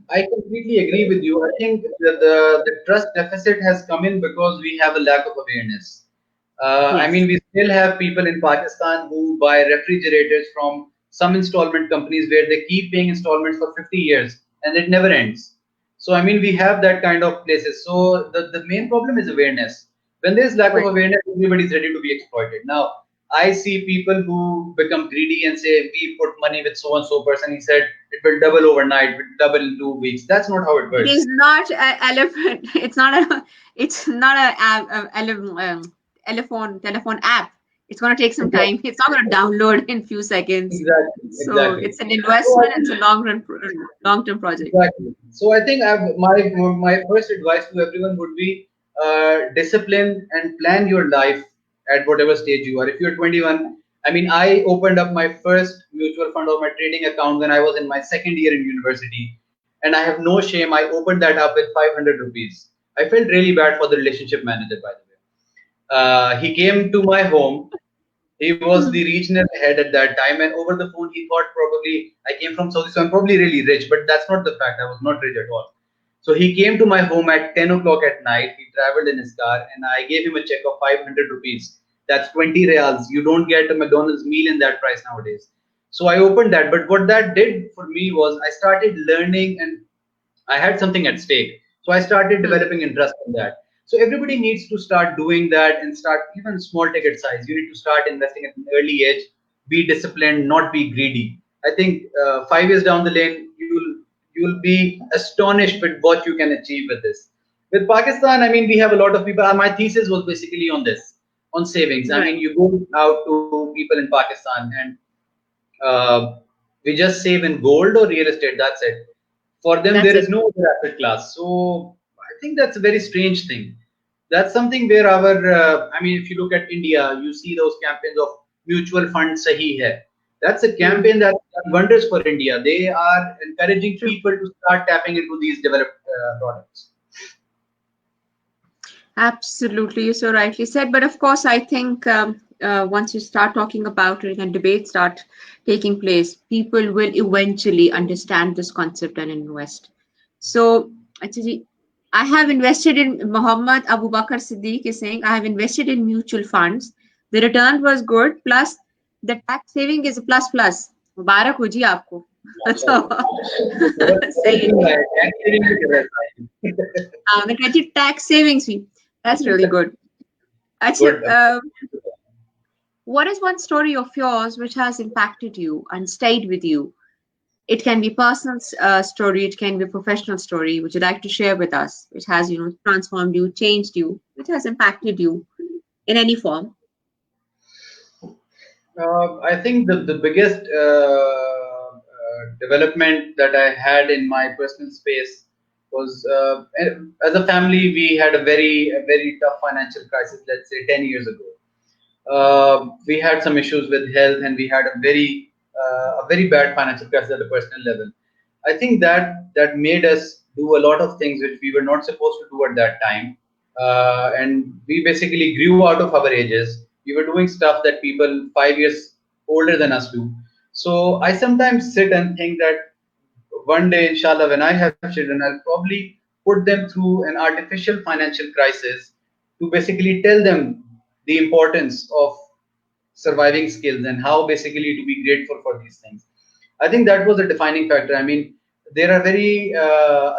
S2: I completely agree with you. I think the trust deficit has come in because we have a lack of awareness. I
S1: Yes.
S2: mean, we still have people in Pakistan who buy refrigerators from some installment companies where they keep paying installments for 50 years and it never ends. So, I mean, we have that kind of places. So, the main problem is awareness. When there's lack of
S1: Right.
S2: awareness, everybody's ready to be exploited. Now, I see people who become greedy and say, we put money with so and so person. He said it will double overnight, it will double in 2 weeks. That's not how it
S1: It is
S2: works.
S1: not a elephant. It's not a. It's not telephone app. It's going to take some
S2: Exactly,
S1: time. It's not going to download in few seconds.
S2: exactly,
S1: So
S2: exactly.
S1: it's an
S2: So I
S1: investment. It's
S2: think
S1: a long term project.
S2: exactly. So I think my first advice to everyone would be discipline and plan your life at whatever stage you are. If you're 21, I mean, I opened up my first mutual fund or my trading account when I was in my second year in university, and I have no shame. I opened that up with 500 rupees. I felt really bad for the relationship manager, by the way. He came to my home. He was the regional head at that time, and over the phone, he thought probably I came from Saudi, so I'm probably really rich. But that's not the fact. I was not rich at all. So he came to my home at 10 o'clock at night. He traveled in his car, and I gave him a check of 500 rupees. That's 20 reals. You don't get a McDonald's meal in that price nowadays. So I opened that. But what that did for me was I started learning and I had something at stake. So I started developing interest in that. So everybody needs to start doing that and start even small ticket size. You need to start investing at an early age. Be disciplined, not be greedy. I think 5 years down the lane, you'll be astonished with what you can achieve with this. With Pakistan, I mean, we have a lot of people. My thesis was basically on this, on savings. I
S1: Right.
S2: mean, you go out to people in Pakistan and we just save in gold or real estate. That's it. For them,
S1: That's
S2: there
S1: it.
S2: is no other asset class. So I think that's a very strange thing. That's something where I mean, if you look at India, you see those campaigns of mutual fund sahi hai. That's a campaign that done wonders for India. They are encouraging
S1: True.
S2: people to start tapping into these developed products.
S1: Absolutely, you so rightly said. But of course, I think once you start talking about it and debates start taking place, people will eventually understand this concept and invest. So अच्छा जी, I have invested in Muhammad Abu Bakr Siddiq is saying, I have invested in mutual funds. The return was good, plus the tax saving is a plus plus. मुबारक हो जी आपको. So, सही है. मैं कहती हूँ tax savings भी. That's really good. अच्छा,
S2: Good.
S1: what is one story of yours which has impacted you and stayed with you? It can be personal story, it can be professional story. Would you like to share with us, which has transformed you, changed you, which has impacted you in any form?
S2: I think the biggest development that I had in my personal space was as a family we had a very tough financial crisis. Let's say 10 years ago, we had some issues with health, and we had a very bad financial crisis at a personal level. I think that made us do a lot of things which we were not supposed to do at that time, and we basically grew out of our ages. We were doing stuff that people 5 years older than us do. So I sometimes sit and think that one day, inshallah, when I have children, I'll probably put them through an artificial financial crisis to basically tell them the importance of surviving skills and how basically to be grateful for these things. I think that was a defining factor. I mean, there are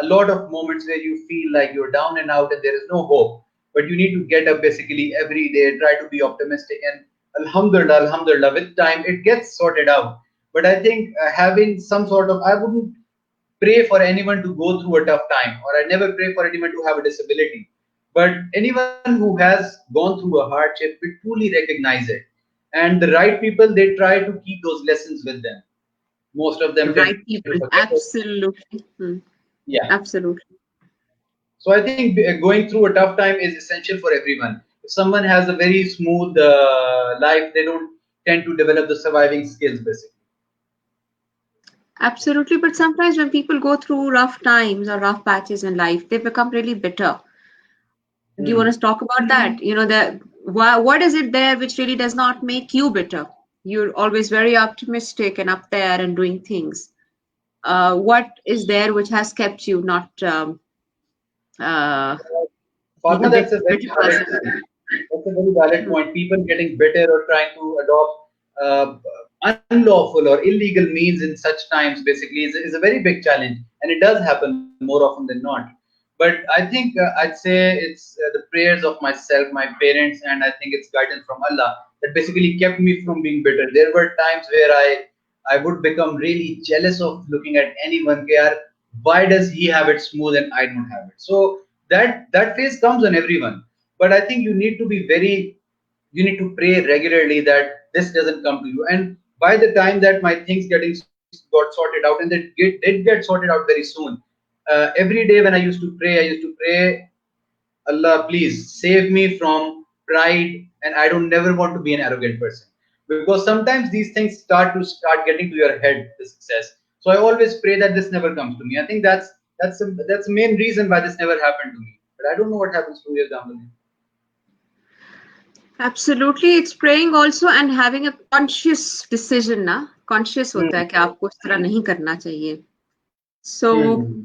S2: a lot of moments where you feel like you're down and out and there is no hope, but you need to get up basically every day, try to be optimistic, and alhamdulillah, alhamdulillah, with time it gets sorted out. But I think having some sort of, I wouldn't pray for anyone to go through a tough time, or I never pray for anyone to have a disability. But anyone who has gone through a hardship will truly recognize it. And the right people, they try to keep those lessons with them. Most of them tend
S1: Right
S2: to
S1: people,
S2: forget it.
S1: absolutely.
S2: Yeah.
S1: Absolutely.
S2: So I think going through a tough time is essential for everyone. If someone has a very smooth life, they don't tend to develop the surviving skills, basically.
S1: Absolutely. But sometimes when people go through rough times or rough patches in life, they become really bitter. Do you want to
S2: Hmm.
S1: talk about that? What is it there which really does not make you bitter? You're always very optimistic and up there and doing things. What is there which has kept you not uh, being a
S2: Fatma, that's a very
S1: bitter
S2: valid
S1: person?
S2: point. That's a very valid point. People getting bitter or trying to adopt unlawful or illegal means in such times basically is a very big challenge, and it does happen more often than not. But I think I'd say it's the prayers of myself, my parents, and I think it's guidance from Allah that basically kept me from being bitter. There were times where I would become really jealous of looking at anyone. Care, why does he have it smooth and I don't have it? So that phase comes on everyone. But I think you need to pray regularly that this doesn't come to you. And by the time that my things got sorted out, and they did get sorted out very soon, every day when I used to pray, Allah, please save me from pride, and I don't never want to be an arrogant person, because sometimes these things start getting to your head, the success. So I always pray that this never comes to me. I think that's the main reason why this never happened to me. But I don't know what happens 2 years down the line.
S1: Absolutely, it's praying also and having a conscious decision ना conscious होता है
S2: Hmm.
S1: कि आपको इस तरह नहीं करना चाहिए. So
S2: Hmm.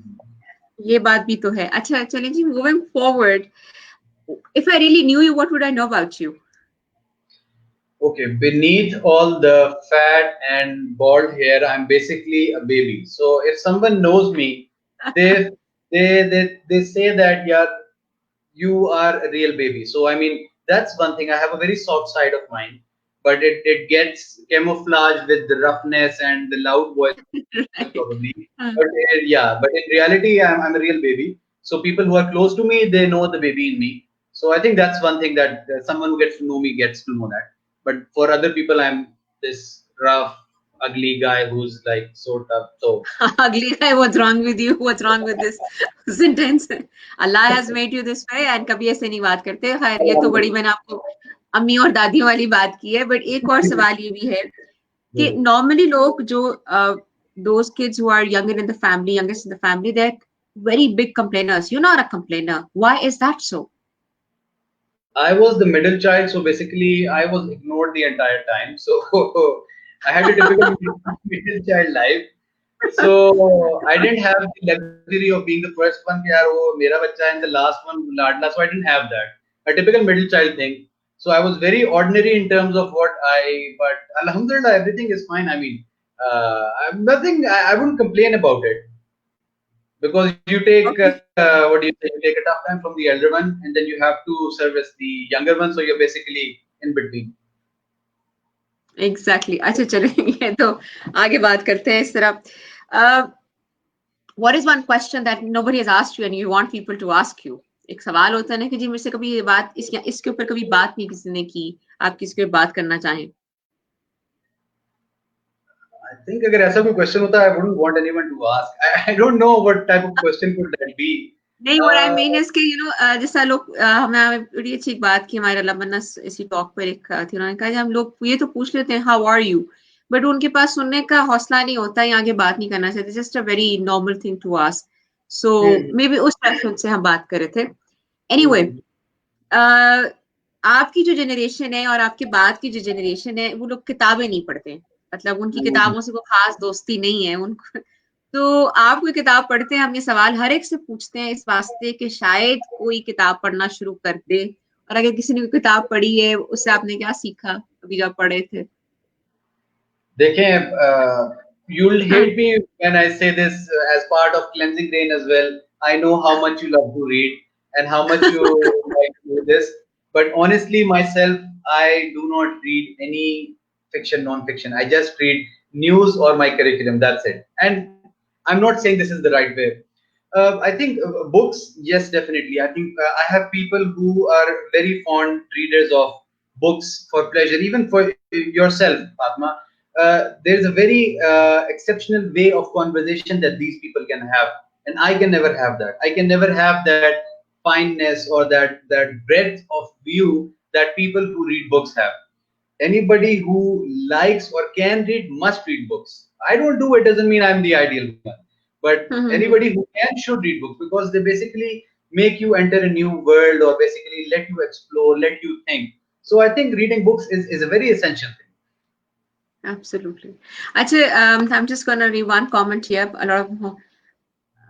S1: ये बात भी तो है. अच्छा चलें जी, moving forward, if I really knew you, what would I know about you?
S2: Okay, beneath all the fat and bald hair, I'm basically a baby. So if someone knows me, they they say that, yeah, you are a real baby. So I mean, that's one thing. I have a very soft side of mine, but it gets camouflaged with the roughness and the loud voices probably. But yeah, but in reality, I'm a real baby. So people who are close to me, they know the baby in me. So I think that's one thing that someone who gets to know me gets to know that. But for other people, I'm this rough, ugly guy who's like so tough. So
S1: Ugly guy, what's wrong with you? What's wrong with this sentence? Allah has made you this way and कभी ऐसे नहीं बात करते. खैर ये तो बड़ी मैंने आपको अम्मी और दादियों वाली बात की है. But एक और सवाल ये भी है कि normally लोग जो those kids who are younger in the family, youngest in the family, they're very big complainers. You're not a complainer. Why is that so?
S2: I was the middle child, so basically I was ignored the entire time. So I had a typical middle child life. So I didn't have the luxury of being the first one. कि यार वो मेरा बच्चा and the last one लाडला. So I didn't have that. A typical middle child thing. So I was very ordinary in terms of what but Alhamdulillah, everything is fine. I mean, I'm nothing. I wouldn't complain about it because you take
S1: Okay.
S2: what do you say? You take a tough time from the elder one, and then you have to service the younger one. So you're basically in between.
S1: Exactly. अच्छा चलेंगे तो आगे बात करते हैं इस तरह. Uh, what is one question that nobody has asked you and you want people to ask you? एक सवाल होता है ना कि जी मुझसे कभी ये बात इसके ऊपर कभी बात नहीं किसी ने की, आप किसके बात करना चाहें.
S2: I think अगर ऐसा कोई question होता, I wouldn't want anyone to ask. I don't know what type of question could that be.
S1: नहीं, what I mean is कि जैसा लोग हमें बड़ी अच्छी बात की हमारे अलमना इसी टॉक पर एक थी, उन्होंने कहा हम लोग ये तो पूछ लेते हैं हाउ आर यू, बट उनके पास सुनने का हौसला नहीं होता है, आगे बात नहीं करना चाहते. Just a very normal thing to ask. So maybe उस रेफरेंस से हम बात कर रहे थे. एनीवे, आपकी जो जनरेशन है और आपके बाद की जो जनरेशन है वो लोग किताबें नहीं पढ़ते, मतलब उनकी किताबों से कोई खास दोस्ती नहीं है उनको. तो आप कोई किताब पढ़ते हैं, हम ये सवाल हर एक से पूछते हैं इस वास्ते कि शायद कोई किताब पढ़ना शुरू कर दे, और अगर किसी ने कोई किताब पढ़ी है उससे आपने क्या सीखा अभी जब पढ़े थे.
S2: देखें, you'll hate me when I say this as part of cleansing rain as well. I know how much you love to read and how much you like to do this. But honestly, myself, I do not read any fiction, non-fiction. I just read news or my curriculum. That's it. And I'm not saying this is the right way. I think books, yes, definitely. I think I have people who are very fond readers of books for pleasure, even for yourself, Fatma. There's a very exceptional way of conversation that these people can have, and I can never have that. I can never have that fineness or that breadth of view that people who read books have. Anybody who likes or can read must read books. I don't do it doesn't mean I'm the ideal one, but anybody who can should read books because they basically make you enter a new world or basically let you explore, let you think. So I think reading books is a very essential thing.
S1: Absolutely. Actually, I'm just going to read one comment here. A lot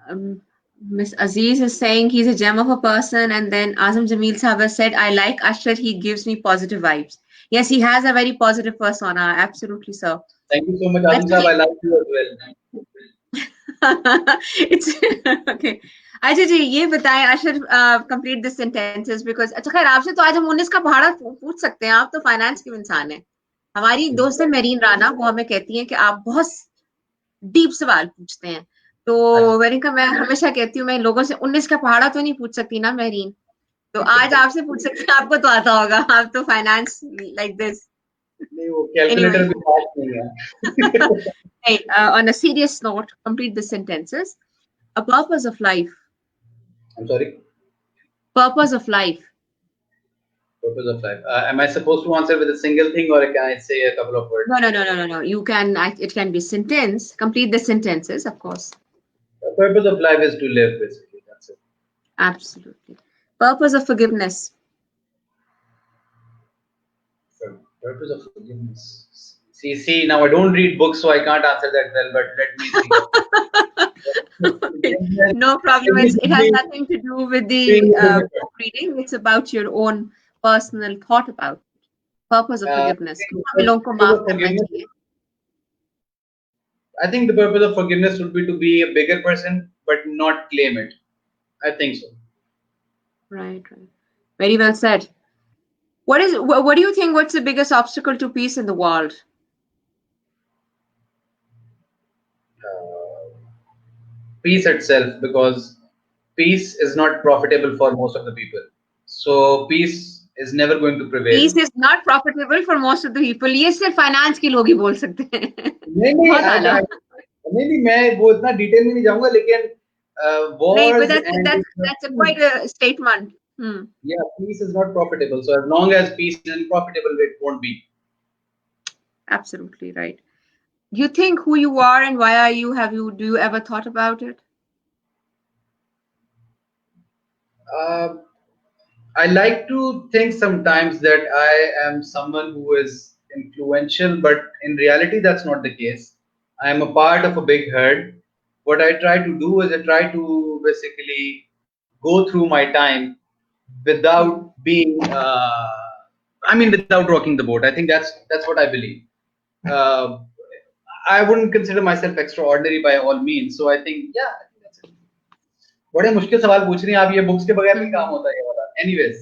S1: of Miss Aziz is saying he's a gem of a person, and then Azam Jamil Sahab has said, I like Ashar, he gives me positive vibes. Yes, he has a very positive persona. Absolutely, sir.
S2: Thank you so much, Azam Sahab. I like you as well.
S1: It's okay. अच्छा जी, ये बताएं अशर, complete this sentences because अच्छा खैर आपसे तो आज हम 19 का भाड़ा पूछ सकते हैं, आप तो फाइनेंस के इंसान हैं. हमारी एक दोस्त है मेरीन राना, वो हमें कहती है कि आप बहुत डीप सवाल पूछते हैं. तो मैंने कहा मैं हमेशा कहती हूँ मैं लोगों से 19 का पहाड़ा तो नहीं पूछ सकती ना मेरीन, तो आज आपसे पूछ सकते हैं, आपको तो आता होगा, आप तो फाइनेंस लाइक दिस.
S2: नहीं वो कैलकुलेटर भी पास नहीं है.
S1: Hey, on a serious note, complete the sentences. A purpose of life.
S2: I'm sorry.
S1: Purpose of life.
S2: Purpose of life. Am I supposed to answer with a single thing, or can I say a couple of words?
S1: No. You can. It can be sentence. Complete the sentences, of course.
S2: The purpose of life is to live, basically. That's it.
S1: Absolutely. Purpose of forgiveness.
S2: Purpose of forgiveness. See. Now I don't read books, so I can't answer that well. But let me see.
S1: Okay. No problem. It has nothing to do with the book reading. It's about your own personal thought about it. Purpose of forgiveness.
S2: I think the purpose of forgiveness would be to be a bigger person, but not claim it. I think so.
S1: Right. Very well said. What do you think? What's the biggest obstacle to peace in the world?
S2: Peace itself, because peace is not profitable for most of the people. So peace is never going to prevail.
S1: Peace is not profitable for most of the people. ये सिर्फ finance के लोग ही बोल सकते हैं.
S2: नहीं मैं वो इतना डिटेल में नहीं जाऊंगा, लेकिन
S1: नहीं, but that's quite a statement.
S2: Yeah, peace is not profitable. So as long as peace isn't profitable, it won't be.
S1: Absolutely right. You think who you are and why are you? Do you ever thought about it?
S2: I like to think sometimes that I am someone who is influential, but in reality, that's not the case. I'm a part of a big herd. What I try to do is I try to basically go through my time without being, without rocking the boat. I think that's what I believe. Uh, I wouldn't consider myself extraordinary by all means. So I think, yeah, I think that's it. बड़े मुश्किल सवाल पूछ रही हैं आप, ये books के बगैर भी काम होता है ये वाला। Anyways.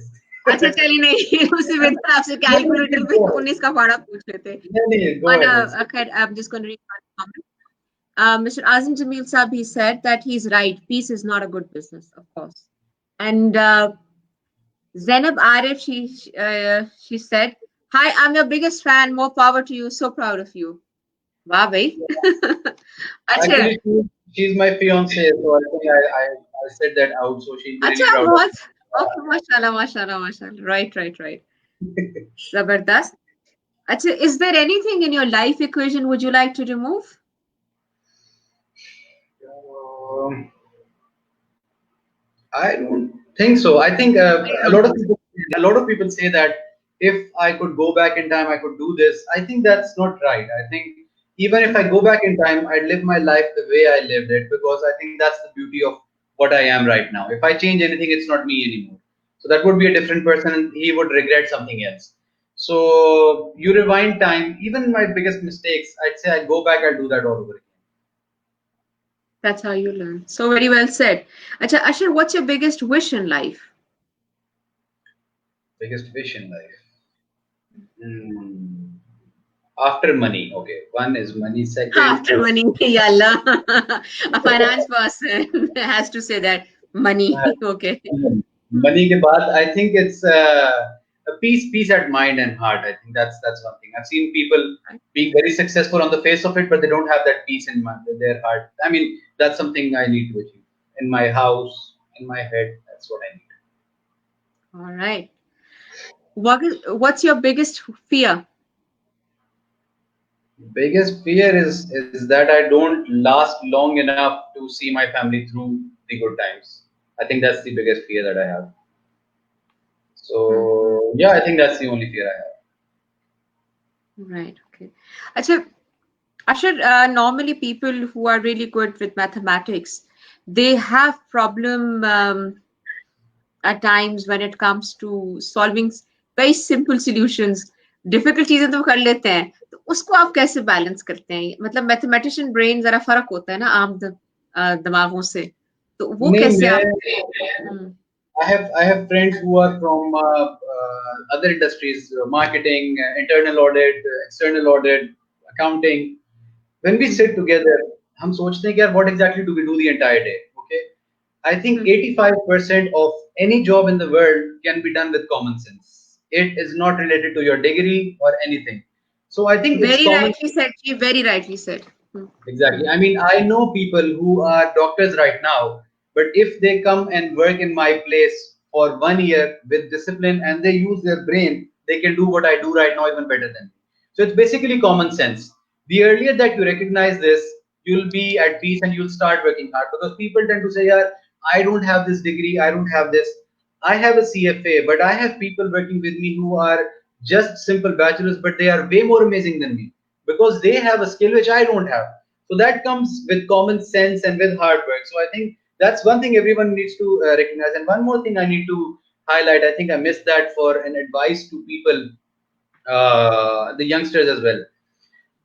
S1: अच्छा चलिए नहीं उससे बेहतर आपसे कैलकुलेटर पे 19 का फाड़ा पूछ लेते
S2: नहीं, go ahead.
S1: Okay, I'm just going to read one comment. Mr. Azim Jamil Saab, he said that he's right. Peace is not a good business, of course. And Zainab Arif, she said, "Hi, I'm your biggest fan. More power to you. So proud of you." Wow, bhai.
S2: Actually, she's my fiance, so I think I said that out, so she's really proud of me.
S1: Okay, mashallah, mashallah, mashallah. Right. Zabardast. Achha, is there anything in your life equation would you like to remove?
S2: I don't think so. I think a lot of people say that if I could go back in time, I could do this. I think that's not right. I think even if I go back in time, I'd live my life the way I lived it, because I think that's the beauty of what I am right now. If I change anything, it's not me anymore. So that would be a different person, and he would regret something else. So you rewind time, even my biggest mistakes, I'd say I go back, I'll do that all over again.
S1: That's how you learn. So very well said. Achha, Ashar, what's your biggest wish in life?
S2: Biggest wish in life. After money, okay. One is money. Second,
S1: after money, yalla. A finance person has to say that money. Okay.
S2: Money ke baad, I think it's a peace at mind and heart. I think that's one thing. I've seen people being very successful on the face of it, but they don't have that peace in their heart. I mean, that's something I need to achieve in my house, in my head. That's what I need.
S1: All right. What's your biggest fear?
S2: Biggest fear is that I don't last long enough to see my family through the good times. I think that's the biggest fear that I have. So yeah, I think that's the only fear I have.
S1: Right. Okay. Achha, Ashar, normally people who are really good with mathematics, they have problem at times when it comes to solving very simple solutions. Difficult चीजें तो कर लेते हैं, तो उसको आप कैसे balance करते हैं? मतलब मैथमेटिशियन ब्रेन जरा फर्क होता है ना आम दिमागों से, तो वो कैसे आप?
S2: I have friends who are from other industries, marketing, internal audit, external audit, accounting. When we sit together, हम सोचते हैं कि यार what exactly do we do the entire day? Okay, I think 85% of any job in the world can be done with common sense. It is not related to your degree or anything. So I think it's
S1: Very
S2: common.
S1: rightly said. She very rightly said.
S2: Exactly. I mean, I know people who are doctors right now, but if they come and work in my place for 1 year with discipline and they use their brain, they can do what I do right now even better than me. So it's basically common sense. The earlier that you recognize this, you'll be at peace and you'll start working hard, because people tend to say, yeah, I don't have this degree, I don't have this. I have a CFA, but I have people working with me who are just simple bachelors, but they are way more amazing than me because they have a skill which I don't have. So that comes with common sense and with hard work. So I think that's one thing everyone needs to recognize. And one more thing I need to highlight, I think I missed that for an advice to people, the youngsters as well.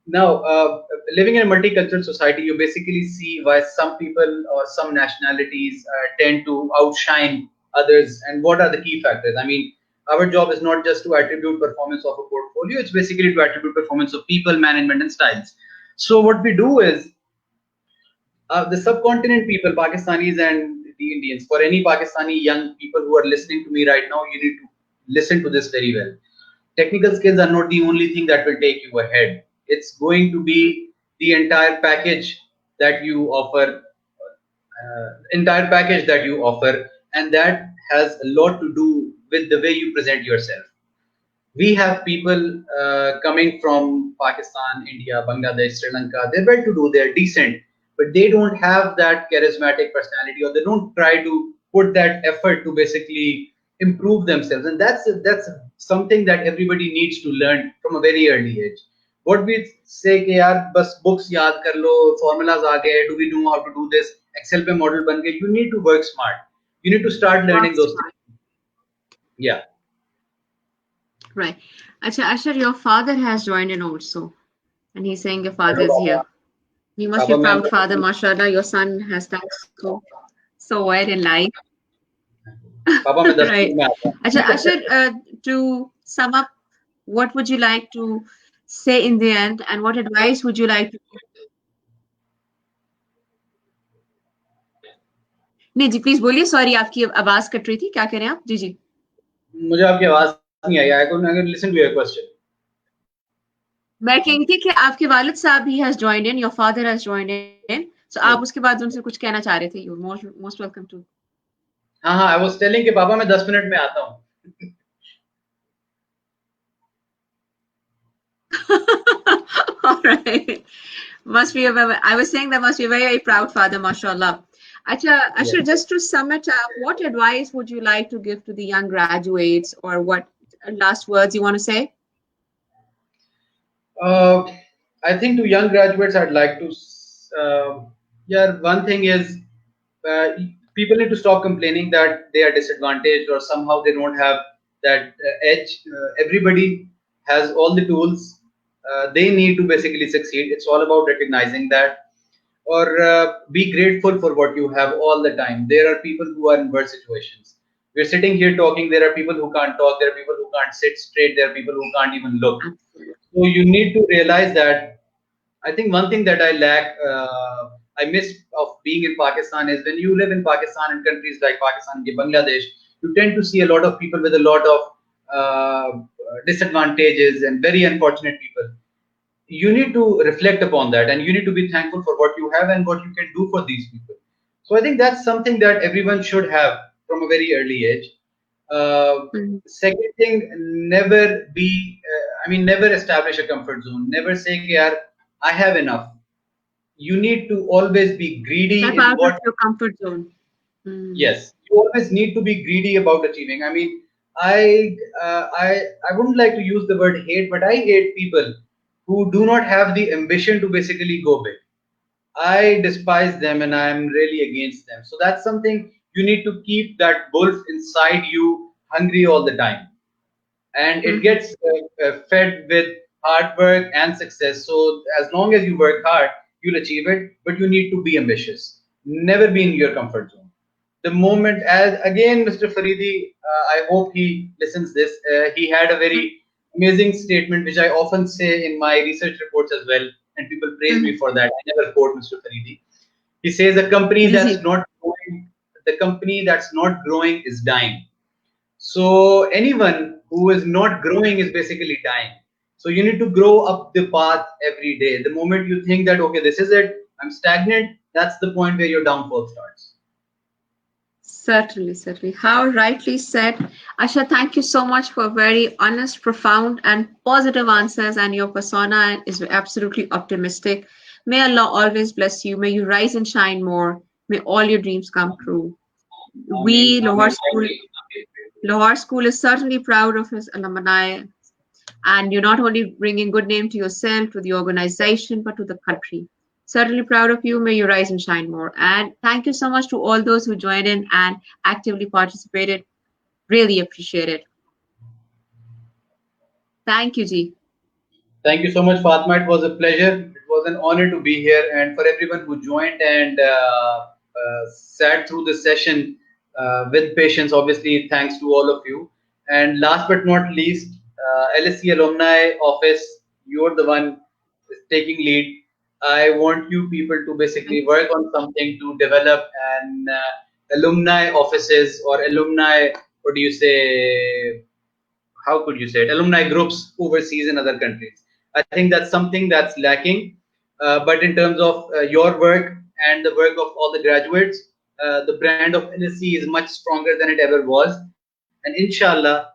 S2: Now, living in a multicultural society, you basically see why some people or some nationalities tend to outshine others, and what are the key factors. I mean, our job is not just to attribute performance of a portfolio, it's basically to attribute performance of people, management, and styles. So what we do is, the subcontinent people, Pakistanis and the Indians, for any Pakistani young people who are listening to me right now, you need to listen to this very well. Technical skills are not the only thing that will take you ahead. It's going to be the entire package that you offer, and that has a lot to do with the way you present yourself. We have people coming from Pakistan, India, Bangladesh, Sri Lanka. They're well to do, they're decent, but they don't have that charismatic personality, or they don't try to put that effort to basically improve themselves. And that's something that everybody needs to learn from a very early age. what we say कि यार बस books याद कर लो, formulas आ गए, do we know how to do this, Excel पे model बन गए, you need to work smart, you need to start
S1: Work
S2: learning those
S1: smart.
S2: things. Yeah.
S1: Right. Acha, Ashar, your father has joined in also. And he's saying your father
S2: Hello,
S1: is
S2: Papa.
S1: here. You must be
S2: Papa,
S1: a
S2: मैं
S1: proud father, mashallah. Your son has done so well in life.
S2: पापा मैं 10
S1: Right.
S2: Minute में आता
S1: Acha,
S2: हूँ.
S1: Ashar, to sum up, what would you like to say in the end, and what advice would you like to? नहीं जी, please बोलिए. Sorry, आपकी आवाज cut रही थी. क्या कह रहे हैं आप? जी जी.
S2: मुझे आपकी आवाज नहीं आई. I couldn't listen to your question.
S1: मैं कह रही थी कि आपके वालिद साहब भी has joined in, your father has joined in. So आप उसके बाद उनसे कुछ कहना चाह रहे थे. You're most welcome to.
S2: हाँ हाँ, I was telling कि पापा मैं 10 मिनट में आता हूँ.
S1: All right. Must be I was saying that must be a very, very proud father, mashallah. Acha,
S2: Yes.
S1: Ashar, just to sum it up, what advice would you like to give to the young graduates, or what last words you want to say?
S2: Uh, I think to young graduates, I'd like to, yeah, one thing is uh, people need to stop complaining that they are disadvantaged or somehow they don't have that edge. Everybody has all the tools. They need to basically succeed. It's all about recognizing that, or be grateful for what you have all the time. There are people who are in worse situations. We're sitting here talking. There are people who can't talk. There are people who can't sit straight. There are people who can't even look.
S1: Absolutely.
S2: So you need to realize that. I think one thing that I lack, I miss of being in Pakistan is when you live in Pakistan and countries like Pakistan and Bangladesh, you tend to see a lot of people with a lot of disadvantages and very unfortunate people. You need to reflect upon that and you need to be thankful for what you have and what you can do for these people. So I think that's something that everyone should have from a very early age.
S1: Mhm.
S2: Second thing, never be, never establish a comfort zone. Never say, "Yaar, I have enough." You need to always be greedy
S1: Step
S2: in
S1: out of
S2: what.
S1: your comfort zone. Mm.
S2: Yes, you always need to be greedy about achieving. I wouldn't like to use the word hate, but I hate people who do not have the ambition to basically go big. I despise them and I'm really against them. So that's something you need to keep that wolf inside you hungry all the time. And it
S1: Mhm.
S2: gets fed with hard work and success. So as long as you work hard, you'll achieve it, but you need to be ambitious. Never be in your comfort zone. The moment, as again, Mr. Faridi, I hope he listens this. He had a very amazing statement, which I often say in my research reports as well, and people praise me
S1: Mhm.
S2: for that. I never quote Mr. Faridi. He says
S1: ji ji.
S2: the company that's not growing is dying. So anyone who is not growing is basically dying. So you need to grow up the path every day. The moment you think that okay, this is it, I'm stagnant, that's the point where your downfall starts.
S1: Certainly, certainly. How rightly said. Asha, thank you so much for very honest, profound, and positive answers. And your persona is absolutely optimistic. May Allah always bless you. May you rise and shine more. May all your dreams come true.
S2: I mean,
S1: We, Lahore School is certainly proud of his alumni. And you're not only bringing good name to yourself, to the organization, but to the country. Certainly proud of you. May you rise and shine more. And thank you so much to all those who joined in and actively participated. Really appreciate it. Thank you, Ji.
S2: thank you so much, Fatma. It was a pleasure. It was an honor to be here, and for everyone who joined and sat through the session with patience. Obviously, thanks to all of you. And last but not least, LSE alumni office. You're the one taking lead. I want you people to
S1: Thank
S2: basically
S1: you.
S2: work on something to develop an alumni offices or alumni. What do you say? How could you say it, alumni groups overseas in other countries. I think that's something that's lacking. But in terms of your work and the work of all the graduates, the brand of LSE is much stronger than it ever was. And inshallah,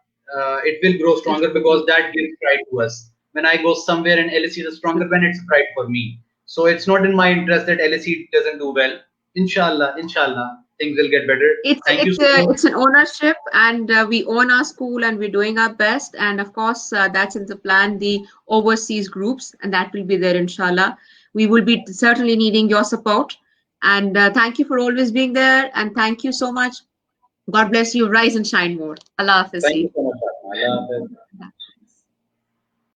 S2: it will grow stronger
S1: It
S2: because
S1: will
S2: that
S1: be.
S2: gives pride to us. When I go somewhere and LSE is stronger, when it's a pride for me. So it's not in my interest that LSE doesn't do well. Inshallah, inshallah. things will get better.
S1: It's
S2: Thank you
S1: it's
S2: so
S1: a,
S2: much.
S1: it's an ownership, and we own our school, and we're doing our best. And of course, that's in the plan. The overseas groups, and that will be there, inshallah. We will be certainly needing your support. And thank you for always being there. And thank you so much. God bless you. Rise and shine more. Allah Hafiz.
S2: Thank you so much, Fatma. Allah Hafiz.